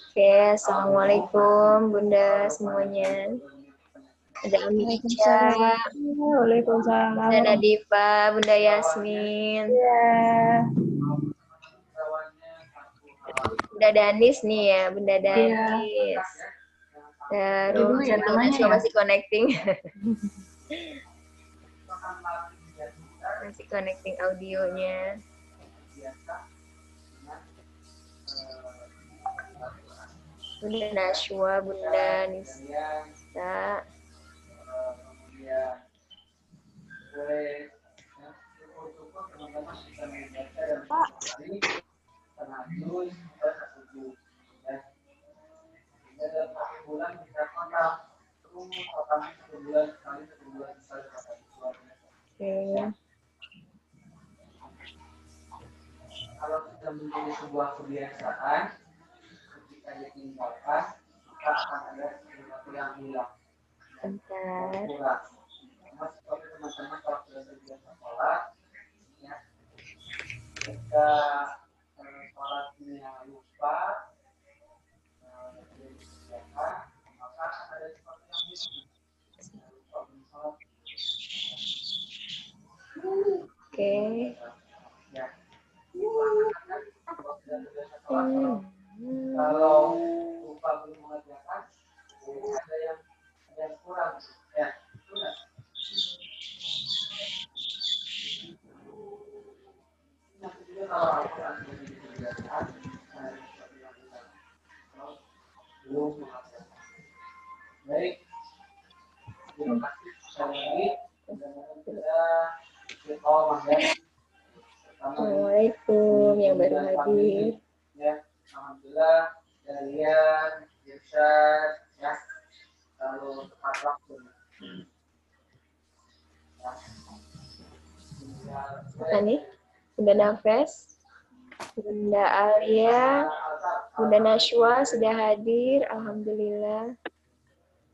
Oke, assalamualaikum Bunda semuanya. Ada Amica, Waalaikumsalam. Bunda Nadifa, Bunda Yasmin, Bunda Danis nih ya, Bunda Danis. Terus satu Najwa masih connecting. Masih connecting audionya. Bunda Najwa, Bunda Nisa. Kalau sudah menjadi sebuah kebiasaan, ketika ditinggalkan, maka akan ada sesuatu yang hilang. Bentar. Seperti teman-teman kalau sudah terbiasa sholat, ya, ketika sholatnya lupa, maka akan ada sesuatu yang hilang. Oke. Kalau lupa belum mengerjakan, ada yang kurang, ya. Nanti juga kalau Al-Quran menjadi kebiasaan, belum mengerjakan. Baik, terima kasih sekali lagi. Assalamualaikum yang baru hadir. Ya, alhamdulillah kalian Irsyad ya lalu tepat waktu. Apa nih? Bunda Nafes, Bunda Alia, Bunda Najwa sudah hadir, alhamdulillah.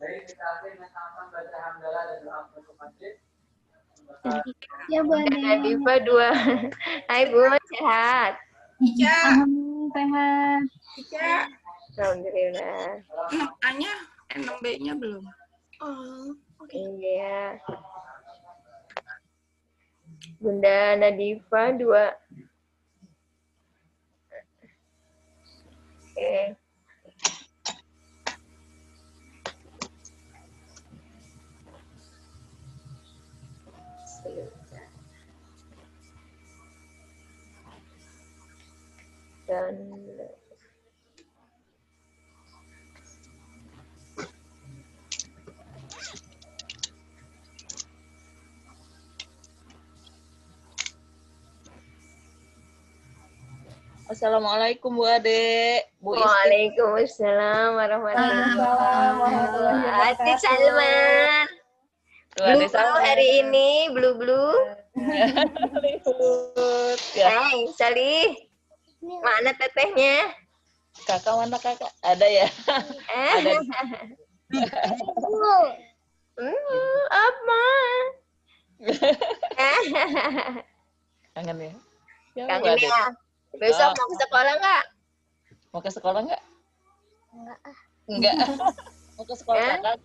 Baik, kita akhirnya sama baca hamdalah dan doa untuk masjid. Ya Bu Nadifa 2. Hai Bu, sehat? Ica. Sehat. Ica. Alhamdulillah. 6A-nya, 6B-nya belum. Oh, oke. Iya. Bunda Nadifa 2. Oke. Dan Assalamualaikum Bu Ade, Bu Isti. Waalaikumsalam warahmatullahi wabarakatuh. Hati Salman. Blue hari ini, blue. Ya. Hai, Salih. Mana tetehnya? Kakak mana kakak? Ada ya? Ada. Apa? Kangen ya? Ya, Bu Kangen Ade. ya? Besok mau ke sekolah nggak? Mau ke sekolah nggak? Enggak. Mau ke sekolah kakak?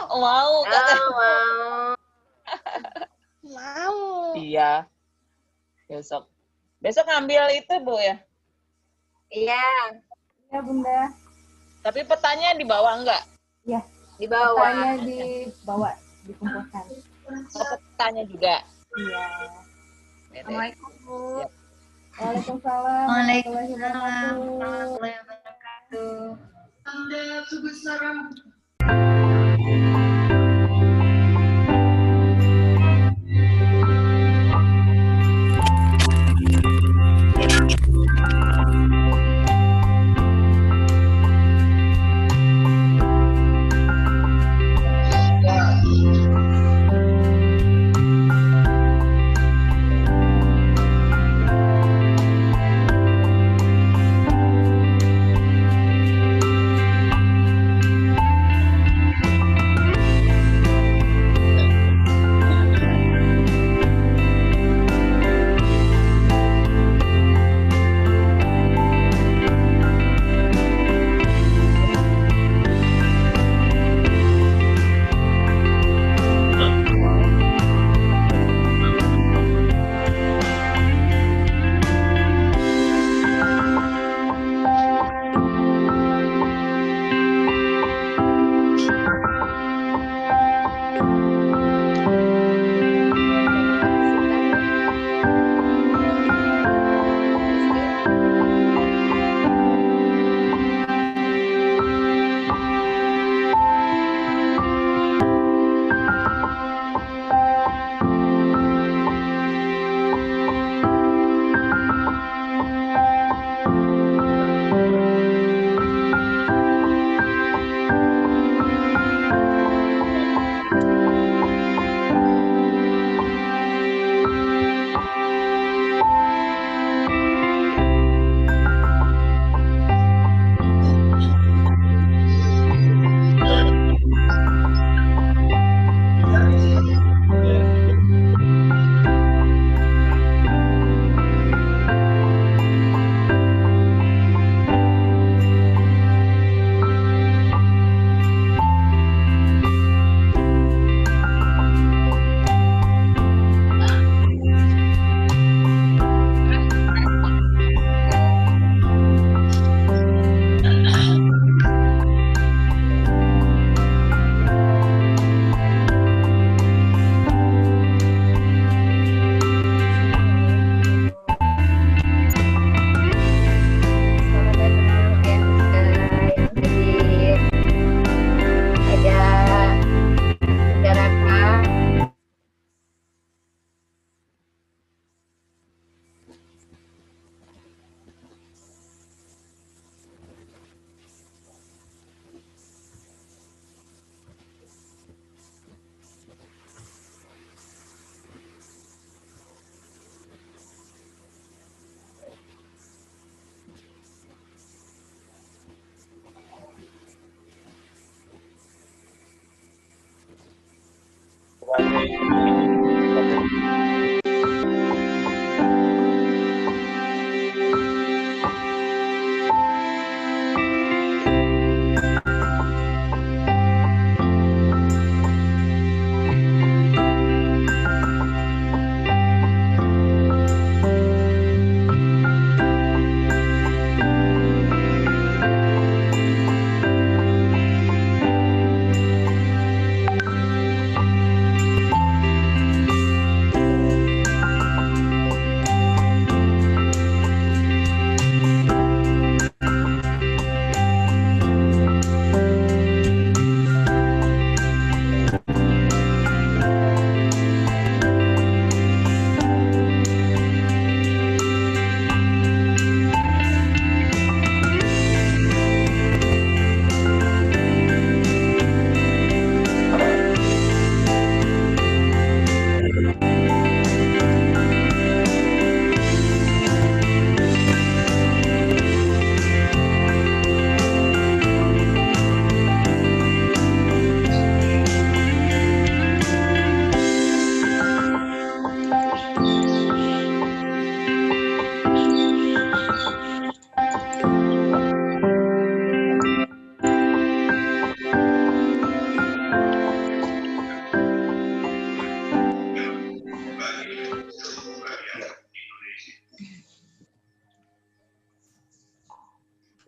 Mau. Kakak. Mau. Iya. Besok ngambil itu Bu ya? Iya. Ya Bunda. Tapi petanya dibawa enggak? Ya. Dibawa. Petanya dibawa, dikumpulkan. Petanya juga. Iya. Assalamualaikum Bu. Ya. Waalaikumsalam. warahmatullahi wabarakatuh. Anda kebesaran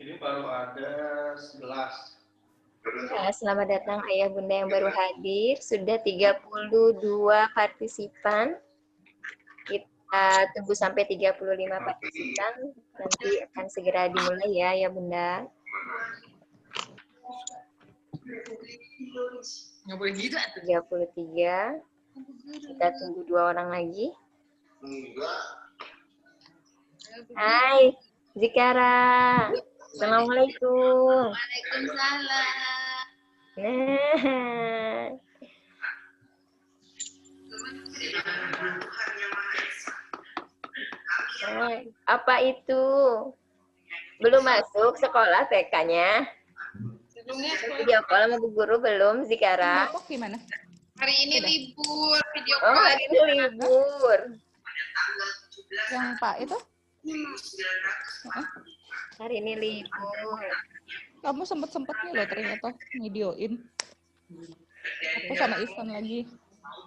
Ini baru ada 11. Ya, selamat datang ayah bunda yang baru hadir. Sudah 32 partisipan. Kita tunggu sampai 35 partisipan. Nanti akan segera dimulai ya, ya bunda. Nggak boleh gitu. 33. Kita tunggu 2 orang lagi. Hai, Zikara. Assalamualaikum. Waalaikumsalam. Nah. Apa itu? Belum masuk sekolah TK-nya? Sebelumnya Video call sama Bu Guru belum, Zikara? Depok gimana? hari ini libur video Oh, call. hari ini libur. Yang Pak itu? Hari ini libur. Kamu sempet-sempetnya loh ternyata videoin. Aku sama Ivan lagi.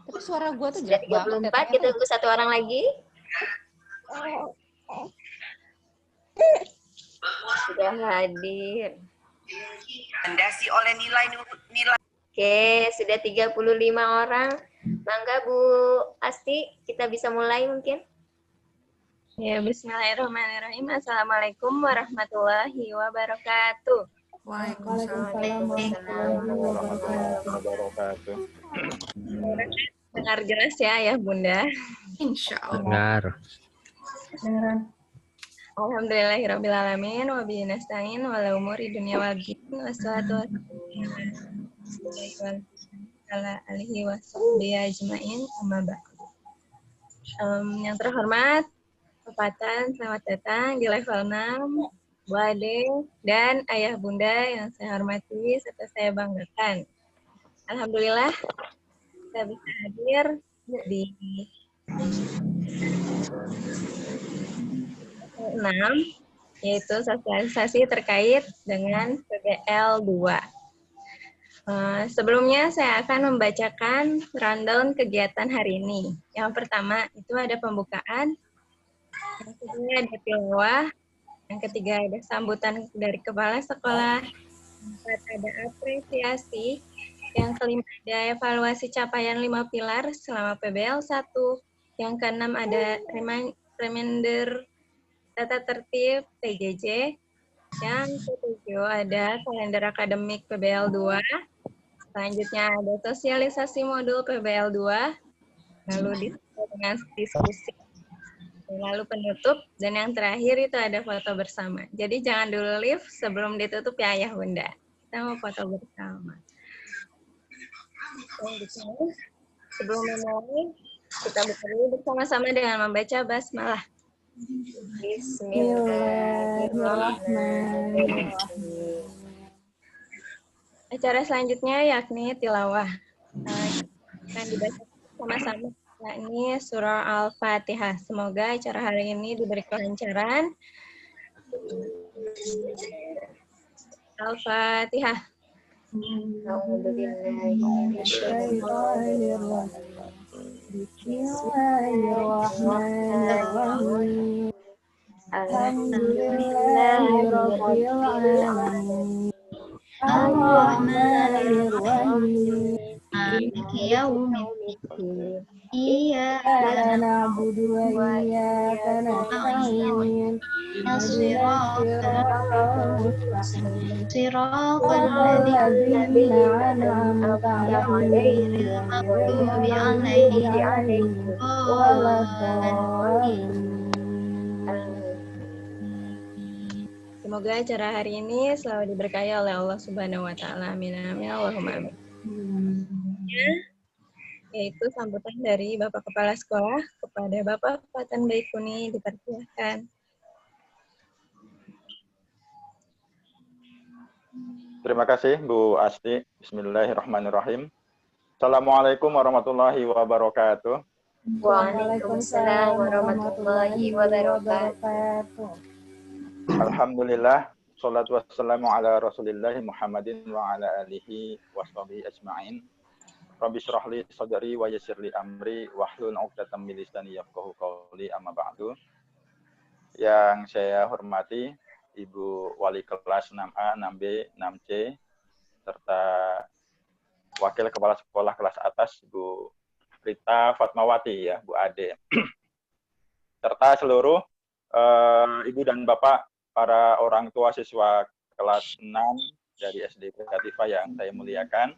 Tapi suara gue tuh Sudah jelek banget. 34, kita tunggu 1 orang lagi. Sudah hadir. Rekomendasi oleh nilai. Oke, sudah 35 orang. Mangga Bu Asti, kita bisa mulai mungkin? Ya, bismillahirrahmanirrahim. Assalamualaikum warahmatullahi wabarakatuh. Waalaikumsalam warahmatullahi wabarakatuh. Dengar jelas ya, ya Bunda. Insya Allah. Dengar. Alhamdulillahirrabbilalamin. Wabihi nasta'in wala umuri dunia wal din. Wassalatu wassalamu ala alihi wasahbihi ajma'in. Amma ba'du. Yang terhormat, Bapak Tan, selamat datang di level 6. Bu Ade dan Ayah Bunda yang saya hormati serta saya banggakan. Alhamdulillah kita bisa hadir di 6, yaitu sosialisasi terkait dengan PBL 2. Sebelumnya saya akan membacakan rundown kegiatan hari ini. Yang pertama itu ada pembukaan, yang kedua ada tilawah, yang ketiga ada sambutan dari kepala sekolah, yang keempat ada apresiasi, yang kelima ada evaluasi capaian 5 pilar selama PBL 1, yang keenam ada reminder tata tertib PJJ, yang ketujuh ada kalender akademik PBL 2, selanjutnya ada sosialisasi modul PBL 2, lalu ditutup dengan diskusi, lalu penutup, dan yang terakhir itu ada foto bersama. Jadi jangan dulu live sebelum ditutup ya Ayah Bunda. Kita mau foto bersama. Sebelum memulai, kita buka dulu bersama-sama dengan membaca basmalah. Bismillahirrahmanirrahim. Acara selanjutnya yakni tilawah. Akan dibaca sama-sama. Nah, ini surah Al-Fatihah. Semoga acara hari ini diberi kelancaran. Al-Fatihah. Bismillahirrahmanirrahim. Alhamdulillahirabbil alamin. Ar-Rahmanirrahim. Maliki yaumiddin. Iyyaka na'budu wa iyyaka nasta'in. Siratal ladzina an'amta 'alaihim ghairil maghdubi 'alaihim waladdallin. Semoga acara hari ini selalu diberkahi oleh Allah Subhanahu wa taala. Amin amin Allahumma amin. Yaitu sambutan dari Bapak Kepala Sekolah kepada Bapak Fatan Baikuni, dipersilahkan. Terima kasih Bu Asti. Bismillahirrahmanirrahim. Assalamualaikum warahmatullahi wabarakatuh. Waalaikumsalam warahmatullahi wabarakatuh. Alhamdulillah, sholatu wassalamu ala rasulillahi Muhammadin wa ala alihi wa sahbihi ajma'in. Rabbi shrah li sadri wa yassir li amri wahlul 'uqdatam min lisani yafqahu qawli, amma ba'du. Yang saya hormati Ibu Wali Kelas 6A, 6B, 6C, serta Wakil Kepala Sekolah kelas atas Bu Rita Fatmawati, ya, Bu Ade, serta seluruh Ibu dan Bapak para orang tua siswa kelas 6 dari SD Kreativa yang saya muliakan.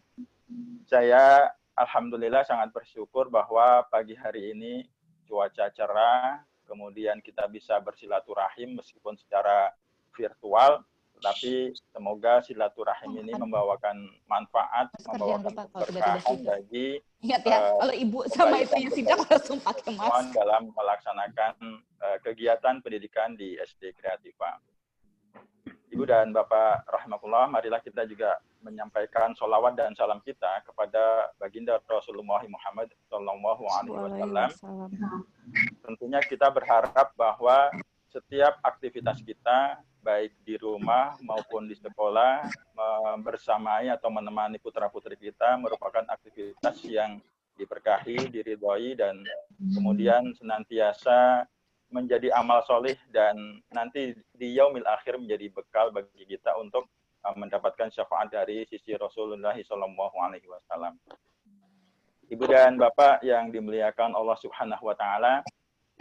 Saya alhamdulillah sangat bersyukur bahwa pagi hari ini cuaca cerah, kemudian kita bisa bersilaturahim meskipun secara virtual, tetapi semoga silaturahim ini membawakan manfaat, membawakan keberkahan bagi ingat ya, kalau ibu sama itu yang sidak langsung pakai masker dalam melaksanakan kegiatan pendidikan di SD Kreativa. Ibu dan Bapak rahimakumullah, marilah kita juga menyampaikan sholawat dan salam kita kepada baginda Rasulullah Muhammad SAW. Tentunya kita berharap bahwa setiap aktivitas kita, baik di rumah maupun di sekolah, bersamai atau menemani putra-putri kita merupakan aktivitas yang diberkahi, diridhoi, dan kemudian senantiasa menjadi amal soleh dan nanti di yaumil akhir menjadi bekal bagi kita untuk mendapatkan syafaat dari sisi Rasulullah SAW. Ibu dan Bapak yang dimuliakan Allah Subhanahu wa taala,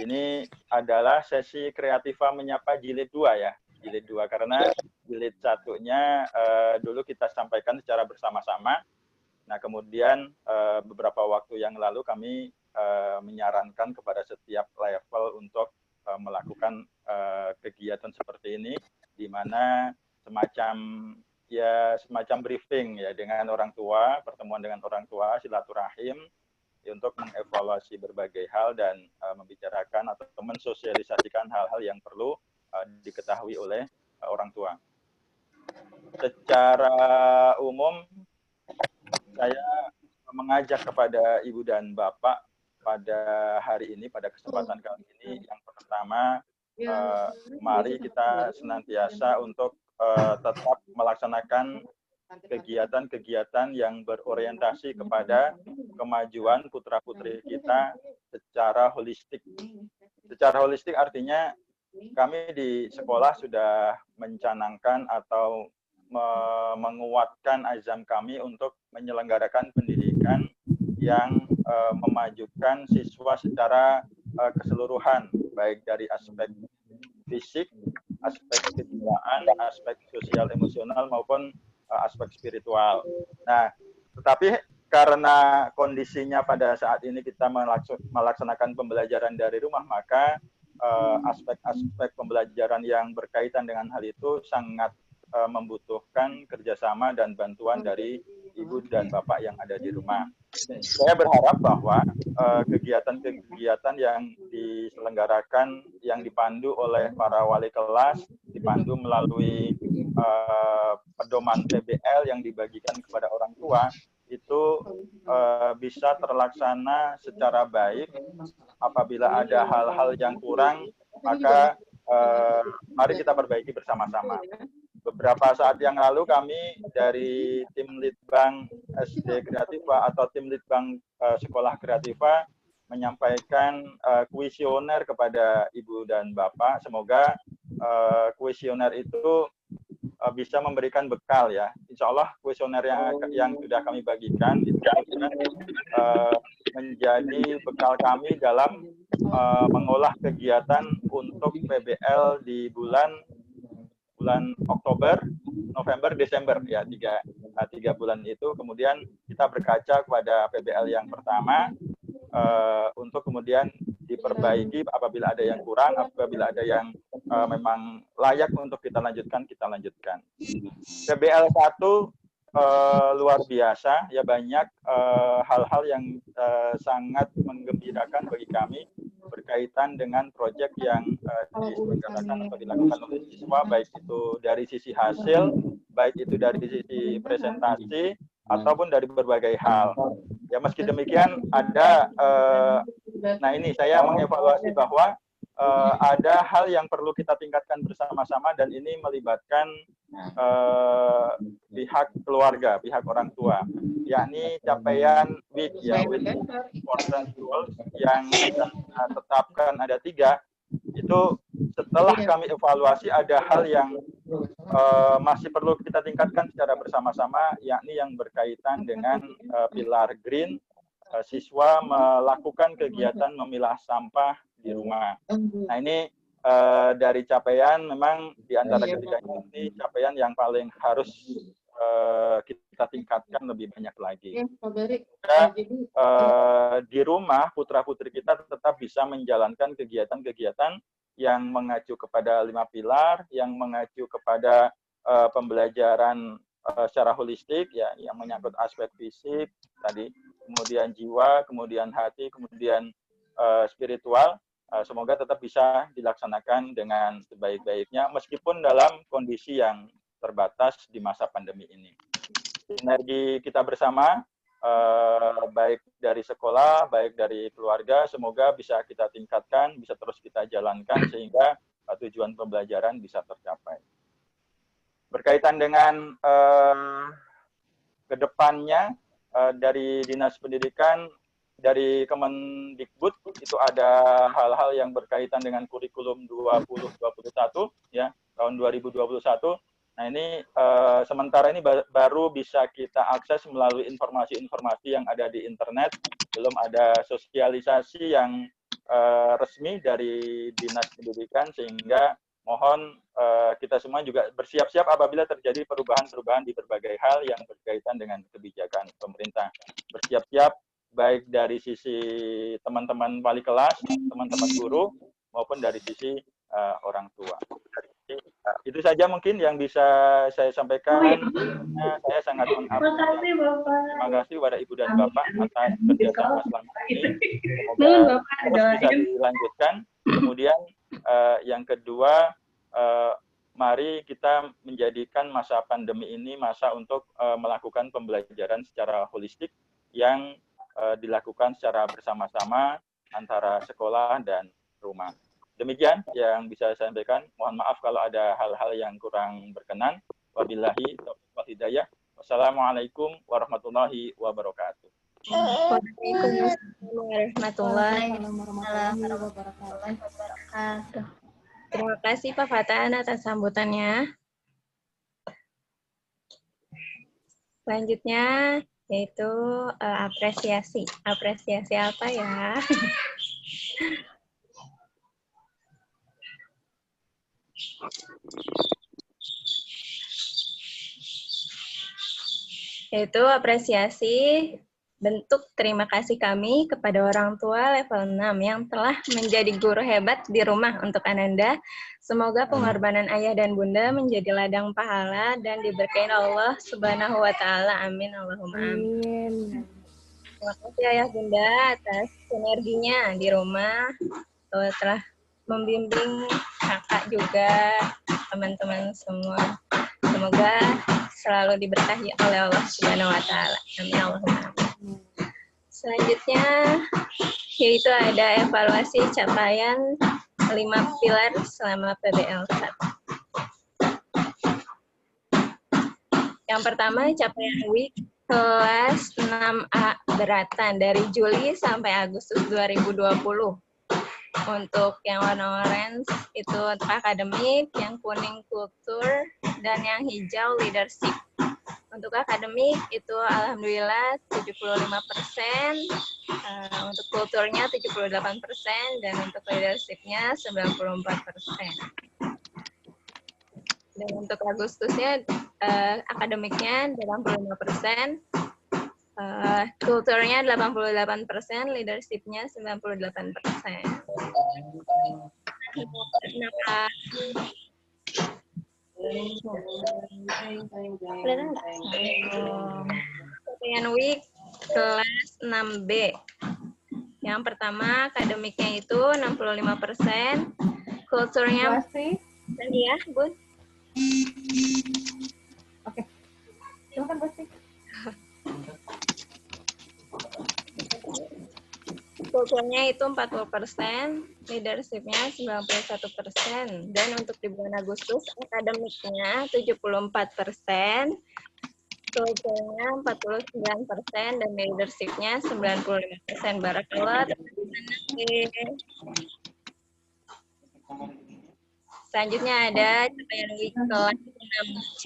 ini adalah sesi Kreativa Menyapa jilid 2 ya. Jilid 2 karena jilid 1-nya dulu kita sampaikan secara bersama-sama. Nah, kemudian beberapa waktu yang lalu kami menyarankan kepada setiap level untuk melakukan kegiatan seperti ini, di mana semacam briefing ya dengan orang tua, pertemuan dengan orang tua, silaturahim untuk mengevaluasi berbagai hal dan membicarakan atau mensosialisasikan hal-hal yang perlu diketahui oleh orang tua. Secara umum saya mengajak kepada Ibu dan Bapak pada hari ini, pada kesempatan kali ini, yang pertama, mari kita senantiasa untuk tetap melaksanakan kegiatan-kegiatan yang berorientasi kepada kemajuan putra-putri kita secara holistik. Secara holistik artinya kami di sekolah sudah mencanangkan atau menguatkan azam kami untuk menyelenggarakan pendidikan yang memajukan siswa secara keseluruhan, baik dari aspek fisik, aspek kejiwaan, aspek sosial emosional maupun aspek spiritual. Nah, tetapi karena kondisinya pada saat ini kita melaksanakan pembelajaran dari rumah, maka aspek-aspek pembelajaran yang berkaitan dengan hal itu sangat membutuhkan kerjasama dan bantuan dari ibu dan bapak yang ada di rumah. Saya berharap bahwa kegiatan-kegiatan yang diselenggarakan, yang dipandu oleh para wali kelas, dipandu melalui pedoman PBL yang dibagikan kepada orang tua, itu bisa terlaksana secara baik. Apabila ada hal-hal yang kurang, maka mari kita perbaiki bersama-sama. Beberapa saat yang lalu kami dari tim Litbang SD Kreativa atau tim Litbang Sekolah Kreativa menyampaikan kuesioner kepada Ibu dan Bapak. Semoga kuesioner itu bisa memberikan bekal ya. Insya Allah kuesioner yang sudah kami bagikan itu menjadi bekal kami dalam mengolah kegiatan untuk PBL di bulan Oktober, November, Desember ya, tiga bulan itu. Kemudian kita berkaca kepada PBL yang pertama untuk kemudian diperbaiki apabila ada yang kurang, apabila ada yang memang layak untuk kita lanjutkan, kita lanjutkan. PBL 1 luar biasa ya, banyak hal-hal yang sangat menggembirakan bagi kami berkaitan dengan proyek yang diselenggarakan atau dilakukan oleh siswa, baik itu dari sisi hasil, baik itu dari sisi presentasi, ataupun dari berbagai hal. Ya meski demikian ada, nah ini saya mengevaluasi bahwa ada hal yang perlu kita tingkatkan bersama-sama dan ini melibatkan pihak keluarga, pihak orang tua, yakni capaian WIG ya, with important goals yang kita tetapkan ada 3. Itu setelah kami evaluasi ada hal yang masih perlu kita tingkatkan secara bersama-sama, yakni yang berkaitan dengan pilar green. Siswa melakukan kegiatan memilah sampah di rumah. Nah ini dari capaian memang di antara ketiga ini capaian yang paling harus kita tingkatkan lebih banyak lagi. Di rumah putra-putri kita tetap bisa menjalankan kegiatan-kegiatan yang mengacu kepada 5 pilar, yang mengacu kepada pembelajaran secara holistik ya, yang menyangkut aspek fisik tadi, kemudian jiwa, kemudian hati, kemudian spiritual. Semoga tetap bisa dilaksanakan dengan sebaik-baiknya meskipun dalam kondisi yang terbatas di masa pandemi ini. Sinergi kita bersama, baik dari sekolah, baik dari keluarga, semoga bisa kita tingkatkan, bisa terus kita jalankan sehingga tujuan pembelajaran bisa tercapai. Berkaitan dengan kedepannya, dari Dinas Pendidikan, dari Kemendikbud itu ada hal-hal yang berkaitan dengan kurikulum 2021 ya, tahun 2021. Nah ini sementara ini baru bisa kita akses melalui informasi-informasi yang ada di internet, belum ada sosialisasi yang resmi dari Dinas Pendidikan, sehingga mohon kita semua juga bersiap-siap apabila terjadi perubahan-perubahan di berbagai hal yang berkaitan dengan kebijakan pemerintah. Bersiap-siap baik dari sisi teman-teman wali kelas, teman-teman guru, maupun dari sisi orang tua. Itu saja mungkin yang bisa saya sampaikan. Saya sangat mengapresiasi. Terima kasih kepada Ibu dan Bapak atas kerjasama selama ini. Semoga terus bisa dilanjutkan. Kemudian yang kedua, mari kita menjadikan masa pandemi ini masa untuk melakukan pembelajaran secara holistik yang dilakukan secara bersama-sama antara sekolah dan rumah. Demikian yang bisa saya sampaikan. Mohon maaf kalau ada hal-hal yang kurang berkenan. Wabillahi taufiq wal hidayah. Wassalamualaikum warahmatullahi wabarakatuh. Waalaikumsalam warahmatullahi wabarakatuh. Terima kasih Pak Fatan atas sambutannya. Selanjutnya yaitu apresiasi. Apresiasi apa ya? Yaitu apresiasi bentuk terima kasih kami kepada orang tua level 6 yang telah menjadi guru hebat di rumah untuk Ananda. Semoga pengorbanan ayah dan bunda menjadi ladang pahala dan diberkahi Allah Subhanahu wa taala. Amin Allahumma amin. Terima kasih ayah bunda atas sinerginya di rumah, telah membimbing kakak juga, teman-teman semua. Semoga selalu diberkahi oleh Allah Subhanahu wa taala. Amin Allahumma. Selanjutnya yaitu ada evaluasi capaian 5 pilar selama PBL 1. Yang pertama, capaian week kelas 6A beratan dari Juli sampai Agustus 2020. Untuk yang warna orange itu untuk akademik, yang kuning kultur, dan yang hijau leadership. Untuk akademik itu alhamdulillah 75%, untuk kulturnya 78%, dan untuk leadership-nya 94%. Dan untuk Agustusnya akademiknya 85%, kulturnya 88%, leadership-nya 98%. Capaian week kelas 6B. Yang pertama akademiknya itu 65%, kulturnya Masih. tadi ya, Bun. Oke. Silakan Gusti. Kulturnya itu 40%, leadership-nya 91%, dan untuk di bulan Agustus akademiknya 74%, kulturnya 49%, dan leadership-nya 95%. Barakallah. Selanjutnya ada capaian week kelas 6C.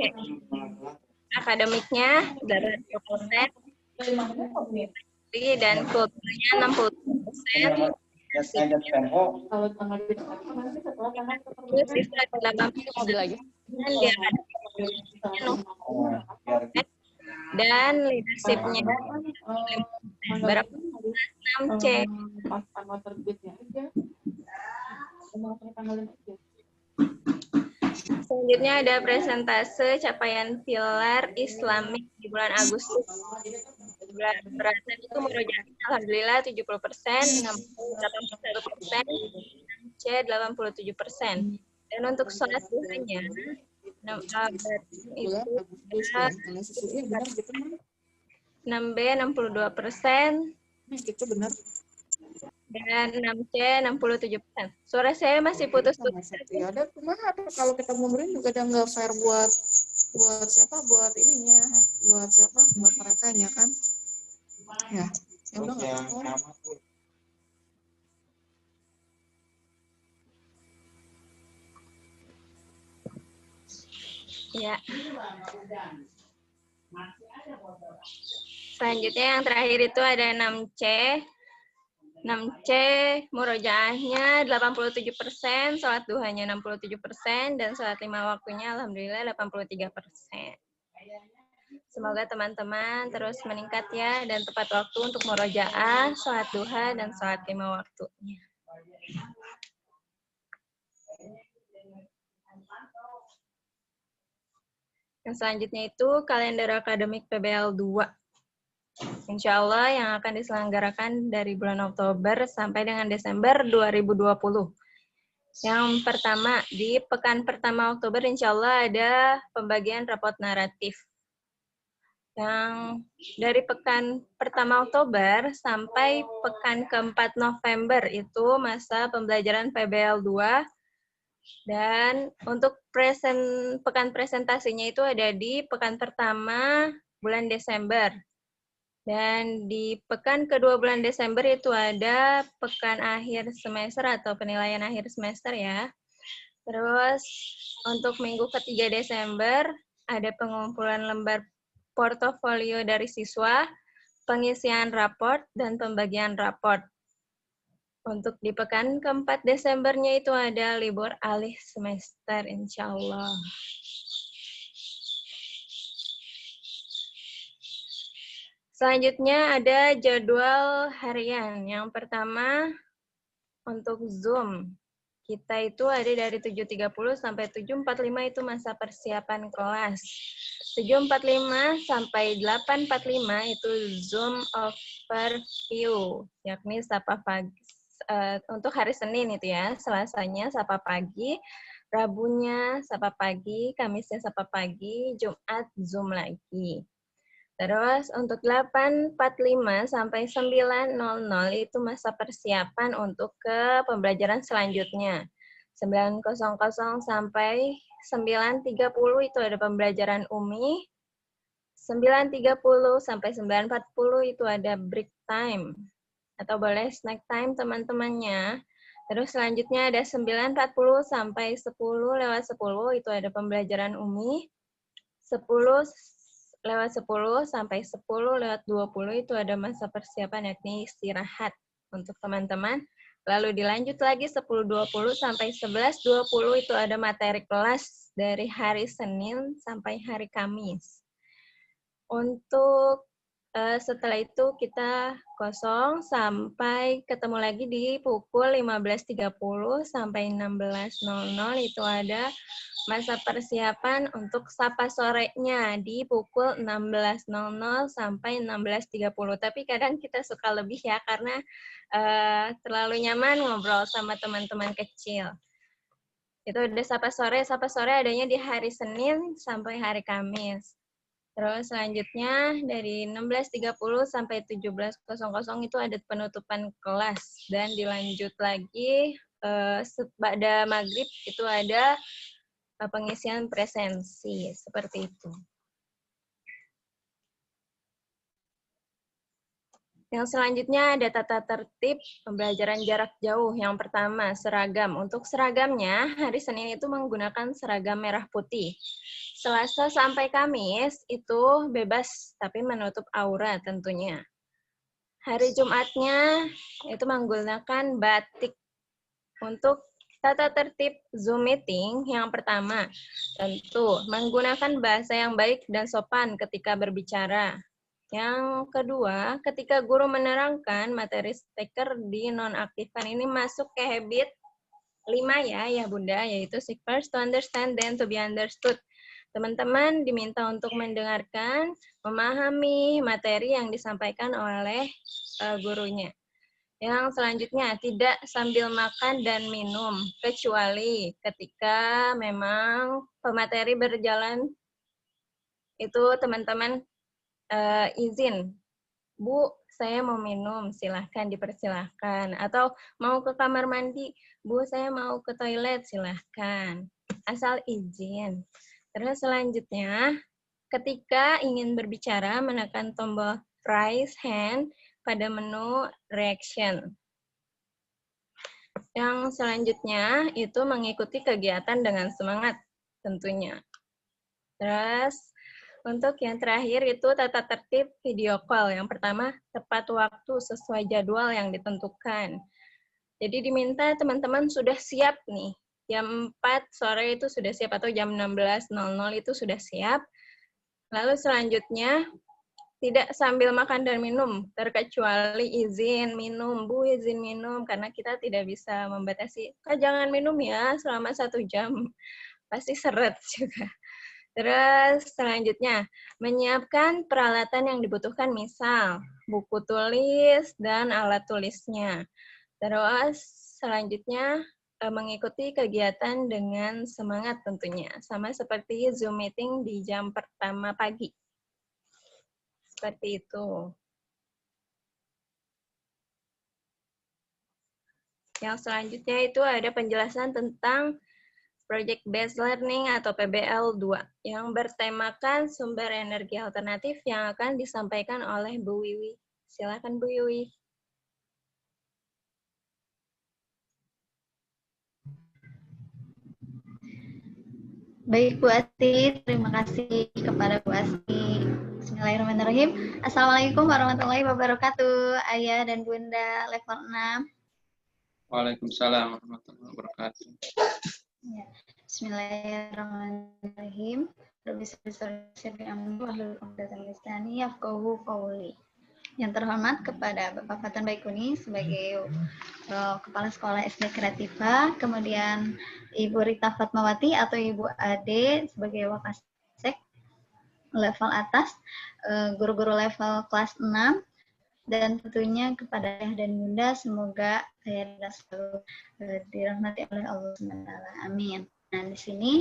Akademiknya 80%, dan kulturnya 60%. Sisa 80% dia dan leadership-nya berapa? 6C. Selanjutnya ada presentase capaian pilar Islamik di bulan Agustus. Bulan beratan itu murojaah alhamdulillah 70%, 81%, C 87%. Dan untuk sholat duhanya itu 6B 62%, dan 6C 67%. Suara saya masih putus-putus. Ya ada kumaha kalau kita mundurin juga ada nggak fair buat siapa, buat ininya, buat siapa, buat merekanya kan. Ya udah nggak apa-apa. Ya. Selanjutnya yang terakhir itu ada 6C. 6C murojaahnya 87%, sholat duhanya 67%, dan sholat 5 waktunya alhamdulillah 83%. Semoga teman-teman terus meningkat ya dan tepat waktu untuk murojaah, sholat duha, dan sholat 5 waktunya. Yang selanjutnya itu kalender akademik PBL 2. Insya Allah yang akan diselenggarakan dari bulan Oktober sampai dengan Desember 2020. Yang pertama, di pekan pertama Oktober insya Allah ada pembagian rapot naratif. Yang dari pekan pertama Oktober sampai pekan keempat November itu masa pembelajaran PBL 2. Dan untuk pekan presentasinya itu ada di pekan pertama bulan Desember. Dan di pekan kedua bulan Desember itu ada pekan akhir semester atau penilaian akhir semester ya. Terus untuk minggu ketiga Desember ada pengumpulan lembar portofolio dari siswa, pengisian raport, dan pembagian raport. Untuk di pekan keempat Desembernya itu ada libur akhir semester insya Allah. Selanjutnya ada jadwal harian. Yang pertama untuk Zoom. Kita itu ada dari 7.30 sampai 7.45 itu masa persiapan kelas. 7.45 sampai 8.45 itu Zoom overview, yakni sapa pagi. Untuk hari Senin itu ya, Selasanya sapa pagi, Rabunya sapa pagi, Kamisnya sapa pagi, Jumat Zoom lagi. Terus untuk 8.45 sampai 9.00 itu masa persiapan untuk ke pembelajaran selanjutnya. 9.00 sampai 9.30 itu ada pembelajaran UMI. 9.30 sampai 9.40 itu ada break time. Atau boleh snack time teman-temannya. Terus selanjutnya ada 9.40 sampai 10:10 itu ada pembelajaran UMI. 10:10 sampai 10:20 itu ada masa persiapan yakni istirahat untuk teman-teman. Lalu dilanjut lagi 10:20 sampai 11:20 itu ada materi kelas dari hari Senin sampai hari Kamis. Untuk setelah itu kita kosong sampai ketemu lagi di pukul 15.30 sampai 16.00 itu ada masa persiapan untuk sapa sorenya di pukul 16.00 sampai 16.30. Tapi kadang kita suka lebih ya karena terlalu nyaman ngobrol sama teman-teman kecil. Itu udah sapa sore adanya di hari Senin sampai hari Kamis. Terus selanjutnya dari 16.30 sampai 17.00 itu ada penutupan kelas dan dilanjut lagi pada maghrib itu ada pengisian presensi seperti itu. Yang selanjutnya ada tata tertib pembelajaran jarak jauh. Yang pertama, seragam. Untuk seragamnya, hari Senin itu menggunakan seragam merah putih. Selasa sampai Kamis itu bebas, tapi menutup aurat tentunya. Hari Jumatnya itu menggunakan batik. Untuk tata tertib Zoom meeting, yang pertama, tentu menggunakan bahasa yang baik dan sopan ketika berbicara. Yang kedua, ketika guru menerangkan materi stiker dinonaktifkan, ini masuk ke habit 5 ya Bunda, yaitu seek first to understand, then to be understood. Teman-teman diminta untuk mendengarkan, memahami materi yang disampaikan oleh gurunya. Yang selanjutnya, tidak sambil makan dan minum, kecuali ketika memang pemateri berjalan, itu teman-teman izin, Bu, saya mau minum, silahkan dipersilahkan. Atau mau ke kamar mandi, Bu, saya mau ke toilet, silahkan. Asal izin. Terus selanjutnya, ketika ingin berbicara, menekan tombol raise hand pada menu reaction. Yang selanjutnya, itu mengikuti kegiatan dengan semangat, tentunya. Terus, untuk yang terakhir itu tata tertib video call. Yang pertama, tepat waktu sesuai jadwal yang ditentukan. Jadi diminta teman-teman sudah siap nih. Jam 4 sore itu sudah siap atau jam 16.00 itu sudah siap. Lalu selanjutnya, tidak sambil makan dan minum, terkecuali izin minum. Bu, izin minum, karena kita tidak bisa membatasi. Kak, jangan minum ya selama 1 jam. Pasti seret juga. Terus selanjutnya, menyiapkan peralatan yang dibutuhkan, misal buku tulis dan alat tulisnya. Terus selanjutnya, mengikuti kegiatan dengan semangat tentunya. Sama seperti Zoom meeting di jam pertama pagi. Seperti itu. Yang selanjutnya itu ada penjelasan tentang Project Based Learning atau PBL 2 yang bertemakan sumber energi alternatif yang akan disampaikan oleh Bu Wiwi. Silakan Bu Wiwi. Baik Bu Asti, terima kasih kepada Bu Asti. Bismillahirrahmanirrahim. Assalamualaikum warahmatullahi wabarakatuh. Ayah dan Bunda level 6. Waalaikumsalam warahmatullahi wabarakatuh. Ya. Bismillahirrahmanirrahim. Yang terhormat kepada Bapak Fatan Baikuni sebagai Kepala Sekolah SD Kreativa, kemudian Ibu Rita Fatmawati atau Ibu Ade sebagai Wakasek level atas, guru-guru level kelas 6, dan tentunya kepada ayah dan bunda, semoga ayah dan selalu dirahmati oleh Allah SWT. Amin. Nah, di sini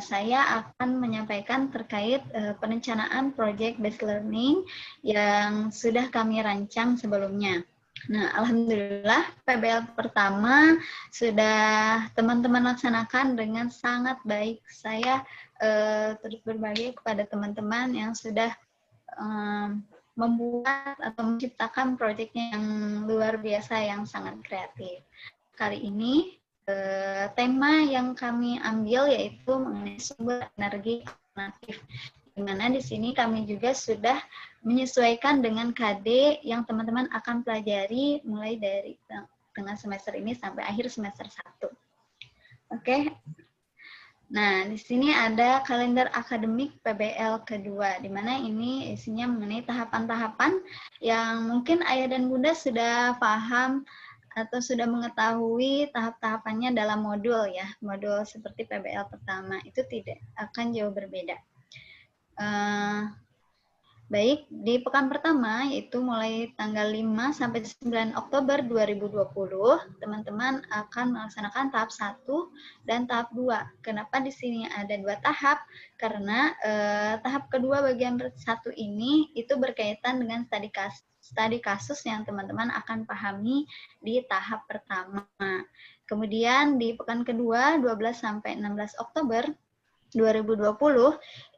saya akan menyampaikan terkait perencanaan project based learning yang sudah kami rancang sebelumnya. Nah, alhamdulillah PBL pertama sudah teman-teman laksanakan dengan sangat baik. Saya terus berbagi kepada teman-teman yang sudah membuat atau menciptakan proyeknya yang luar biasa, yang sangat kreatif. Kali ini tema yang kami ambil yaitu mengenai sumber energi alternatif, di mana di sini kami juga sudah menyesuaikan dengan KD yang teman-teman akan pelajari mulai dari tengah semester ini sampai akhir semester 1. Oke. Nah, di sini ada kalender akademik PBL kedua, di mana ini isinya mengenai tahapan-tahapan yang mungkin ayah dan bunda sudah paham atau sudah mengetahui tahap-tahapannya dalam modul ya. Modul seperti PBL pertama itu tidak akan jauh berbeda. Baik, di pekan pertama yaitu mulai tanggal 5 sampai 9 Oktober 2020, teman-teman akan melaksanakan tahap 1 dan tahap 2. Kenapa di sini ada 2 tahap? Karena tahap kedua bagian 1 ini itu berkaitan dengan studi kasus yang teman-teman akan pahami di tahap pertama. Kemudian di pekan kedua 12 sampai 16 Oktober 2020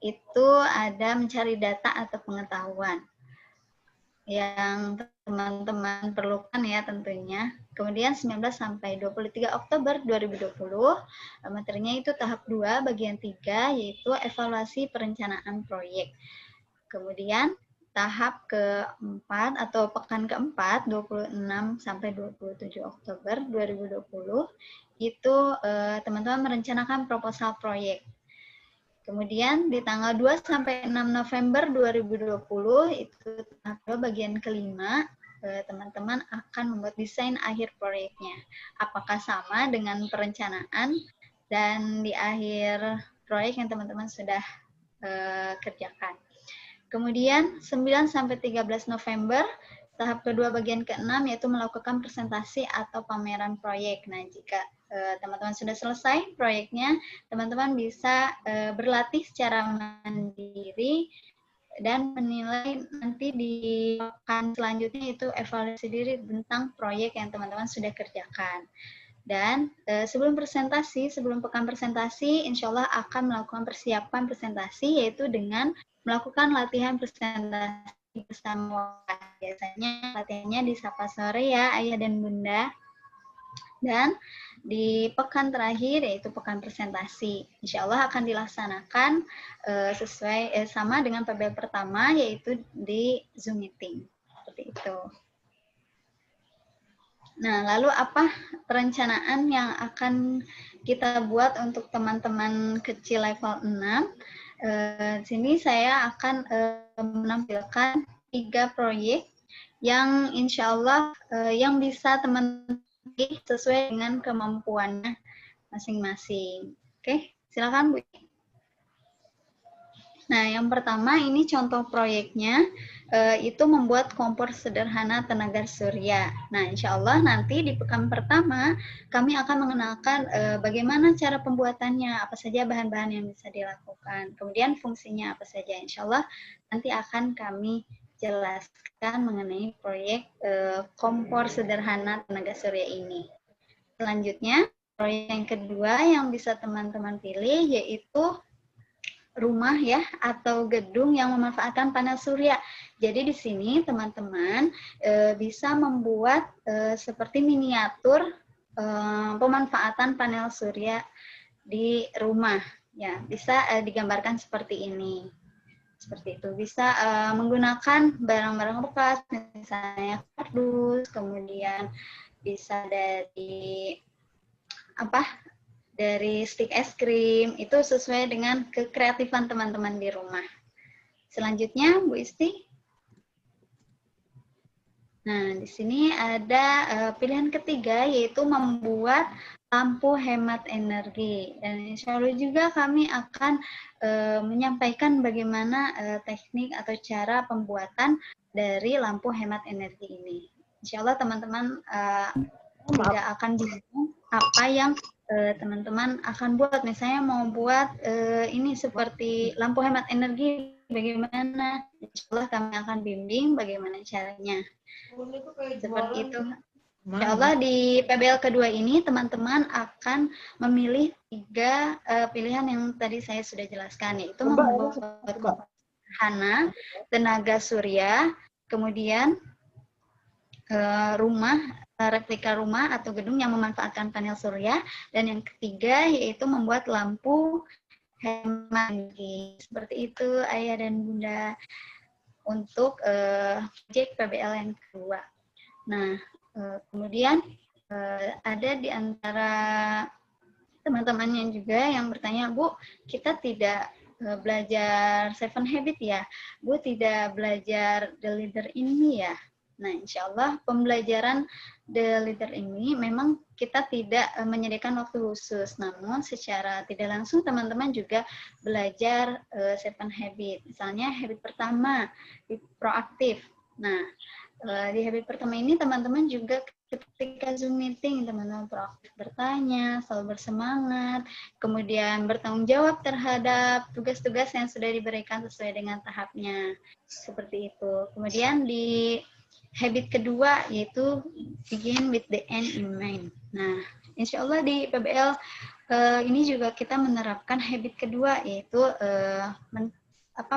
itu ada mencari data atau pengetahuan yang teman-teman perlukan ya tentunya. Kemudian 19 sampai 23 Oktober 2020 materinya itu tahap 2 bagian 3 yaitu evaluasi perencanaan proyek. Kemudian tahap keempat atau pekan keempat 26 sampai 27 Oktober 2020 itu teman-teman merencanakan proposal proyek. Kemudian di tanggal 2 sampai 6 November 2020 itu tahap 2 bagian kelima, teman-teman akan membuat desain akhir proyeknya. Apakah sama dengan perencanaan dan di akhir proyek yang teman-teman sudah kerjakan. Kemudian 9 sampai 13 November tahap kedua bagian ke-6 yaitu melakukan presentasi atau pameran proyek. Nah, jika teman-teman sudah selesai proyeknya, teman-teman bisa berlatih secara mandiri dan menilai nanti di pekan selanjutnya itu evaluasi diri tentang proyek yang teman-teman sudah kerjakan. Dan sebelum pekan presentasi, insya Allah akan melakukan persiapan presentasi yaitu dengan melakukan latihan presentasi bersama. Biasanya latihannya di Sapa sore ya ayah dan bunda. Dan di pekan terakhir yaitu pekan presentasi, insya Allah akan dilaksanakan sesuai sama dengan PBL pertama yaitu di Zoom meeting seperti itu. Nah, lalu apa perencanaan yang akan kita buat untuk teman-teman kecil level 6? Sini saya akan menampilkan 3 proyek yang insya Allah yang bisa teman-teman sesuai dengan kemampuannya masing-masing. Oke, silakan Bu. Nah, yang pertama ini contoh proyeknya. Itu membuat kompor sederhana tenaga surya. Nah, insya Allah nanti di pekan pertama kami akan mengenalkan bagaimana cara pembuatannya, apa saja bahan-bahan yang bisa dilakukan, kemudian fungsinya apa saja. Insya Allah nanti akan kami jelaskan mengenai proyek kompor sederhana tenaga surya ini. Selanjutnya, proyek yang kedua yang bisa teman-teman pilih yaitu rumah ya atau gedung yang memanfaatkan panel surya. Jadi di sini teman-teman bisa membuat seperti miniatur pemanfaatan panel surya di rumah. Ya, bisa digambarkan seperti ini. Seperti itu. Bisa menggunakan barang-barang bekas, misalnya kardus, kemudian bisa dari dari stik es krim, itu sesuai dengan kekreatifan teman-teman di rumah. Selanjutnya, Bu Isti. Nah, di sini ada pilihan ketiga, yaitu membuat lampu hemat energi. Dan insya Allah juga kami akan menyampaikan bagaimana teknik atau cara pembuatan dari lampu hemat energi ini. Insya Allah teman-teman tidak akan bingung apa yang teman-teman akan buat, misalnya mau buat ini seperti lampu hemat energi, bagaimana? Insya Allah kami akan bimbing bagaimana caranya. Seperti itu. Insya Allah di PBL kedua ini teman-teman akan memilih 3 pilihan yang tadi saya sudah jelaskan, yaitu membuat komponen sederhana, tenaga surya, kemudian replika rumah atau gedung yang memanfaatkan panel surya, dan yang ketiga yaitu membuat lampu hemat energi. Seperti itu Ayah dan Bunda untuk proyek PBL yang kedua. Nah, kemudian ada di antara teman-temannya juga yang bertanya, Bu, kita tidak belajar 7 Habit ya? Bu, tidak belajar The Leader in Me ya? Nah, insya Allah pembelajaran The Leader ini memang kita tidak menyediakan waktu khusus, namun secara tidak langsung teman-teman juga belajar 7 Habit. Misalnya habit pertama, proaktif. Nah, di habit pertama ini teman-teman juga ketika Zoom meeting, teman-teman proaktif bertanya, selalu bersemangat, kemudian bertanggung jawab terhadap tugas-tugas yang sudah diberikan sesuai dengan tahapnya. Seperti itu. Kemudian di habit kedua yaitu begin with the end in mind. Nah, insya Allah di PBL ini juga kita menerapkan habit kedua yaitu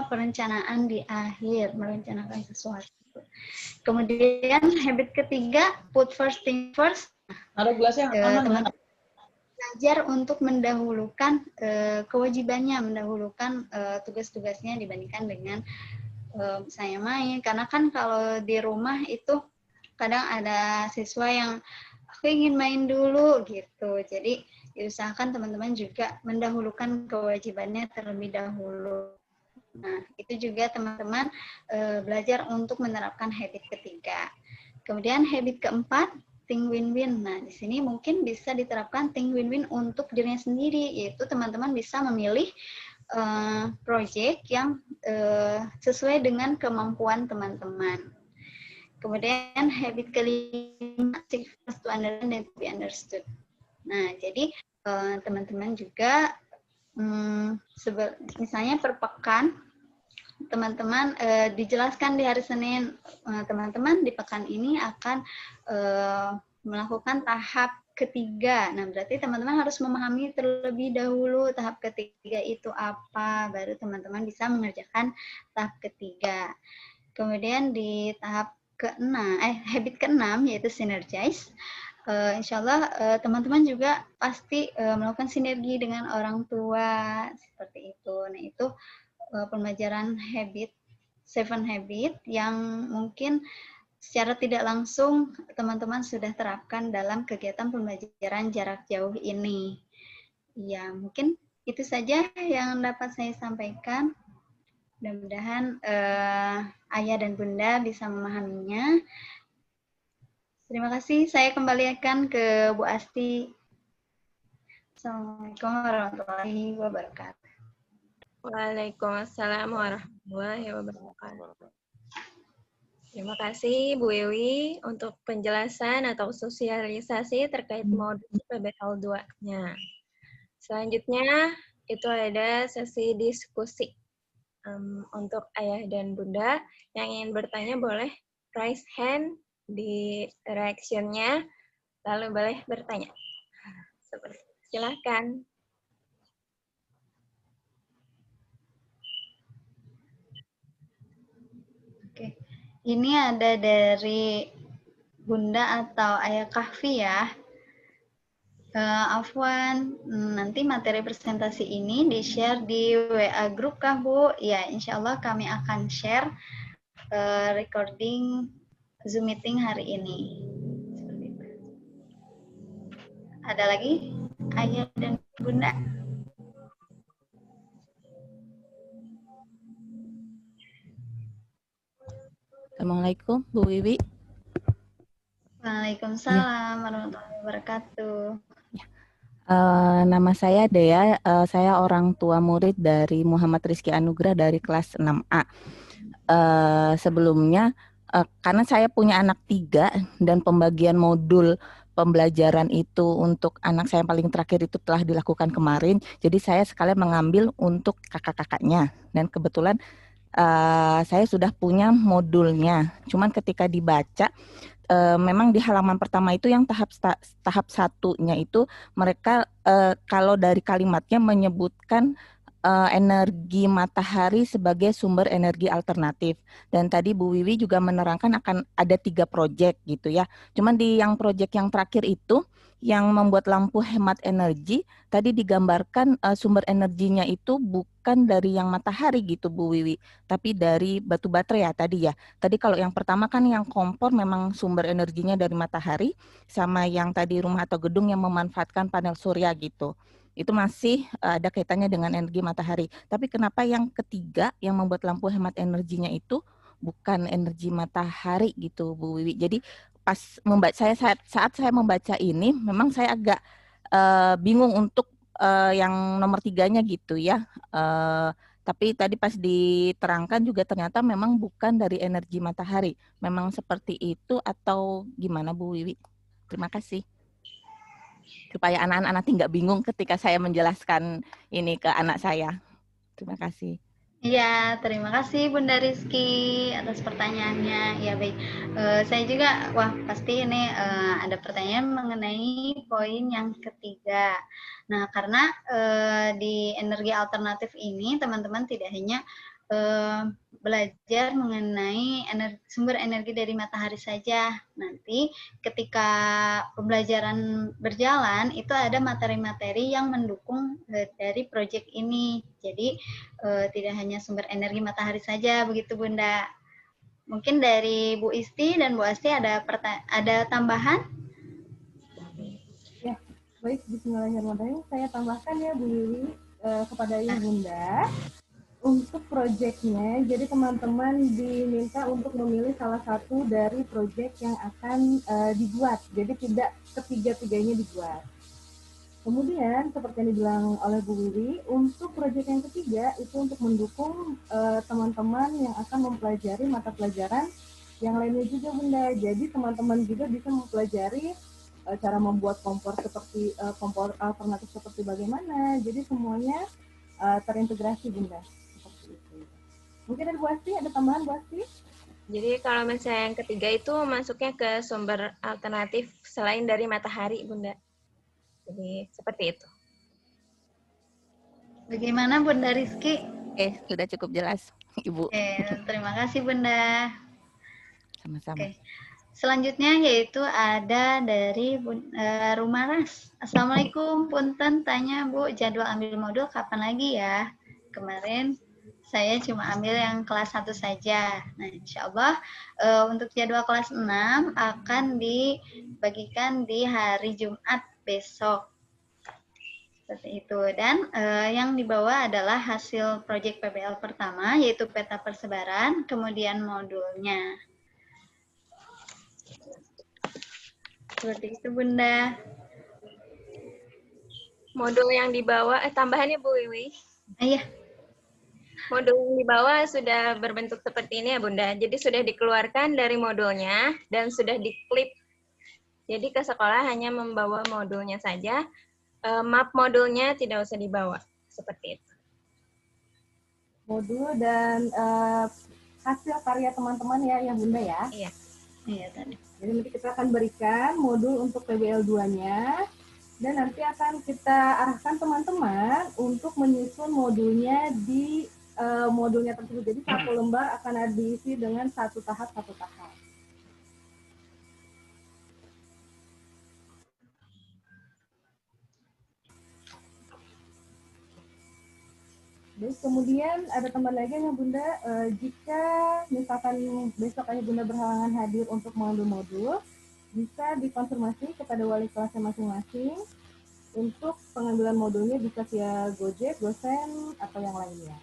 perencanaan di akhir, merencanakan sesuatu. Kemudian habit ketiga, put first thing first. Ada gelasnya teman-teman belajar untuk mendahulukan kewajibannya, mendahulukan tugas-tugasnya dibandingkan dengan saya main. Karena kan kalau di rumah itu kadang ada siswa yang aku ingin main dulu gitu. Jadi diusahakan teman-teman juga mendahulukan kewajibannya terlebih dahulu. Nah, itu juga teman-teman belajar untuk menerapkan habit ketiga. Kemudian habit keempat, think win-win. Nah, di sini mungkin bisa diterapkan think win-win untuk dirinya sendiri, yaitu teman-teman bisa memilih project yang sesuai dengan kemampuan teman-teman. Kemudian habit kelima, seek first to understand and to be understood. Nah, jadi teman-teman juga misalnya per pekan teman-teman dijelaskan di hari Senin, teman-teman di pekan ini akan melakukan tahap ketiga. Nah, berarti teman-teman harus memahami terlebih dahulu tahap ketiga itu apa, baru teman-teman bisa mengerjakan tahap ketiga. Kemudian di tahap habit keenam yaitu synergize. Insya Allah teman-teman juga pasti melakukan sinergi dengan orang tua seperti itu. Nah, itu pembelajaran habit 7 habit yang mungkin secara tidak langsung teman-teman sudah terapkan dalam kegiatan pembelajaran jarak jauh ini. Ya, mungkin itu saja yang dapat saya sampaikan. Mudah-mudahan Ayah dan Bunda bisa memahaminya. Terima kasih. Saya kembalikan ke Bu Asti. Assalamualaikum warahmatullahi wabarakatuh. Waalaikumsalam warahmatullahi wabarakatuh. Terima kasih Bu Wiwi untuk penjelasan atau sosialisasi terkait modul PBL 2-nya. Selanjutnya itu ada sesi diskusi. Untuk Ayah dan Bunda yang ingin bertanya boleh raise hand di reaction-nya, lalu boleh bertanya. Silakan. Oke, ini ada dari Bunda atau Ayah Kahfi ya. Afwan, nanti materi presentasi ini di-share di WA grup kah Bu? Ya, insya Allah kami akan share recording Zoom meeting hari ini. Seperti itu. Ada lagi Ayah dan Bunda? Assalamualaikum Bu Wiwi. Waalaikumsalam warahmatullahi wabarakatuh. Nama saya Dea, saya orang tua murid dari Muhammad Rizky Anugrah dari kelas 6A. Sebelumnya, karena saya punya anak 3 dan pembagian modul pembelajaran itu untuk anak saya yang paling terakhir itu telah dilakukan kemarin. Jadi saya sekalian mengambil untuk kakak-kakaknya. Dan kebetulan saya sudah punya modulnya. Cuman ketika dibaca, memang di halaman pertama itu yang tahap satunya itu mereka kalau dari kalimatnya menyebutkan energi matahari sebagai sumber energi alternatif. Dan tadi Bu Wiwi juga menerangkan akan ada 3 proyek gitu ya. Cuman di yang proyek yang terakhir itu yang membuat lampu hemat energi, tadi digambarkan sumber energinya itu bukan dari yang matahari gitu Bu Wiwi, tapi dari batu baterai ya tadi ya. Tadi kalau yang pertama kan yang kompor memang sumber energinya dari matahari, sama yang tadi rumah atau gedung yang memanfaatkan panel surya gitu. Itu masih ada kaitannya dengan energi matahari. Tapi kenapa yang ketiga yang membuat lampu hemat energinya itu bukan energi matahari gitu Bu Wiwi. Jadi pas membaca saat saya membaca ini memang saya agak bingung untuk yang nomor 3-nya gitu ya. Tapi tadi pas diterangkan juga ternyata memang bukan dari energi matahari. Memang seperti itu atau gimana Bu Wiwi? Terima kasih. Supaya anak-anak nanti nggak bingung ketika saya menjelaskan ini ke anak saya. Terima kasih. Iya, terima kasih Bunda Rizky atas pertanyaannya. Ya baik, saya juga, pasti ini ada pertanyaan mengenai poin yang ketiga. Nah, karena di energi alternatif ini teman-teman tidak hanya belajar mengenai sumber energi dari matahari saja. Nanti ketika pembelajaran berjalan itu ada materi-materi yang mendukung dari proyek ini. Jadi tidak hanya sumber energi matahari saja, begitu Bunda. Mungkin dari Bu Isti dan Bu Asti ada tambahan? Ya, baik, bismillahirrahmanirrahim. Saya tambahkan ya Bu Wiwi kepada Ibu Bunda. Untuk proyeknya, jadi teman-teman diminta untuk memilih salah satu dari proyek yang akan dibuat. Jadi tidak ketiga-tiganya dibuat. Kemudian, seperti yang dibilang oleh Bu Wiwi, untuk proyek yang ketiga itu untuk mendukung teman-teman yang akan mempelajari mata pelajaran yang lainnya juga Bunda. Jadi teman-teman juga bisa mempelajari cara membuat kompor seperti kompor alternatif seperti bagaimana. Jadi semuanya terintegrasi Bunda. Mungkin dari Bu Asti, ada tambahan Bu Asti? Jadi kalau misalnya yang ketiga itu masuknya ke sumber alternatif selain dari matahari, Bunda. Jadi seperti itu. Bagaimana Bunda Rizky? Sudah cukup jelas, Ibu. Terima kasih Bunda. Sama-sama. Selanjutnya yaitu ada dari Rumaras. Assalamualaikum, punten tanya Bu, jadwal ambil modul kapan lagi ya? Kemarin saya cuma ambil yang kelas 1 saja. Nah, insya Allah untuk jadwal kelas 6 akan dibagikan di hari Jumat besok. Seperti itu. Dan yang dibawa adalah hasil proyek PBL pertama, yaitu peta persebaran, kemudian modulnya. Seperti itu, Bunda. Modul yang dibawa, tambahannya Bu Wiwi. Iya. Modul yang dibawa sudah berbentuk seperti ini ya Bunda. Jadi sudah dikeluarkan dari modulnya dan sudah diklip. Jadi ke sekolah hanya membawa modulnya saja. Map modulnya tidak usah dibawa. Seperti itu. Modul dan hasil karya teman-teman ya Bunda ya? Iya. Iya tadi. Jadi nanti kita akan berikan modul untuk PBL 2-nya. Dan nanti akan kita arahkan teman-teman untuk menyusun modulnya di modulnya tersebut. Jadi satu lembar akan diisi dengan satu tahap. Terus kemudian ada tambahan lagi ya Bunda, jika misalkan besok ayah Bunda berhalangan hadir untuk mengambil modul, bisa dikonfirmasi kepada wali kelasnya masing-masing untuk pengambilan modulnya bisa via Gojek, Gosen, atau yang lainnya.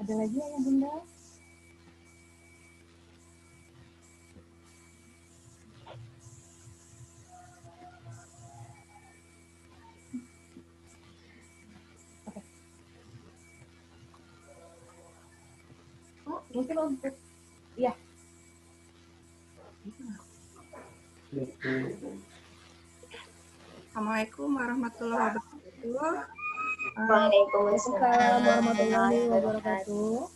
Ada lagi ya Bunda? Mungkin untuk ya. Assalamualaikum warahmatullahi wabarakatuh. Waalaikumsalam warahmatullahi wabarakatuh.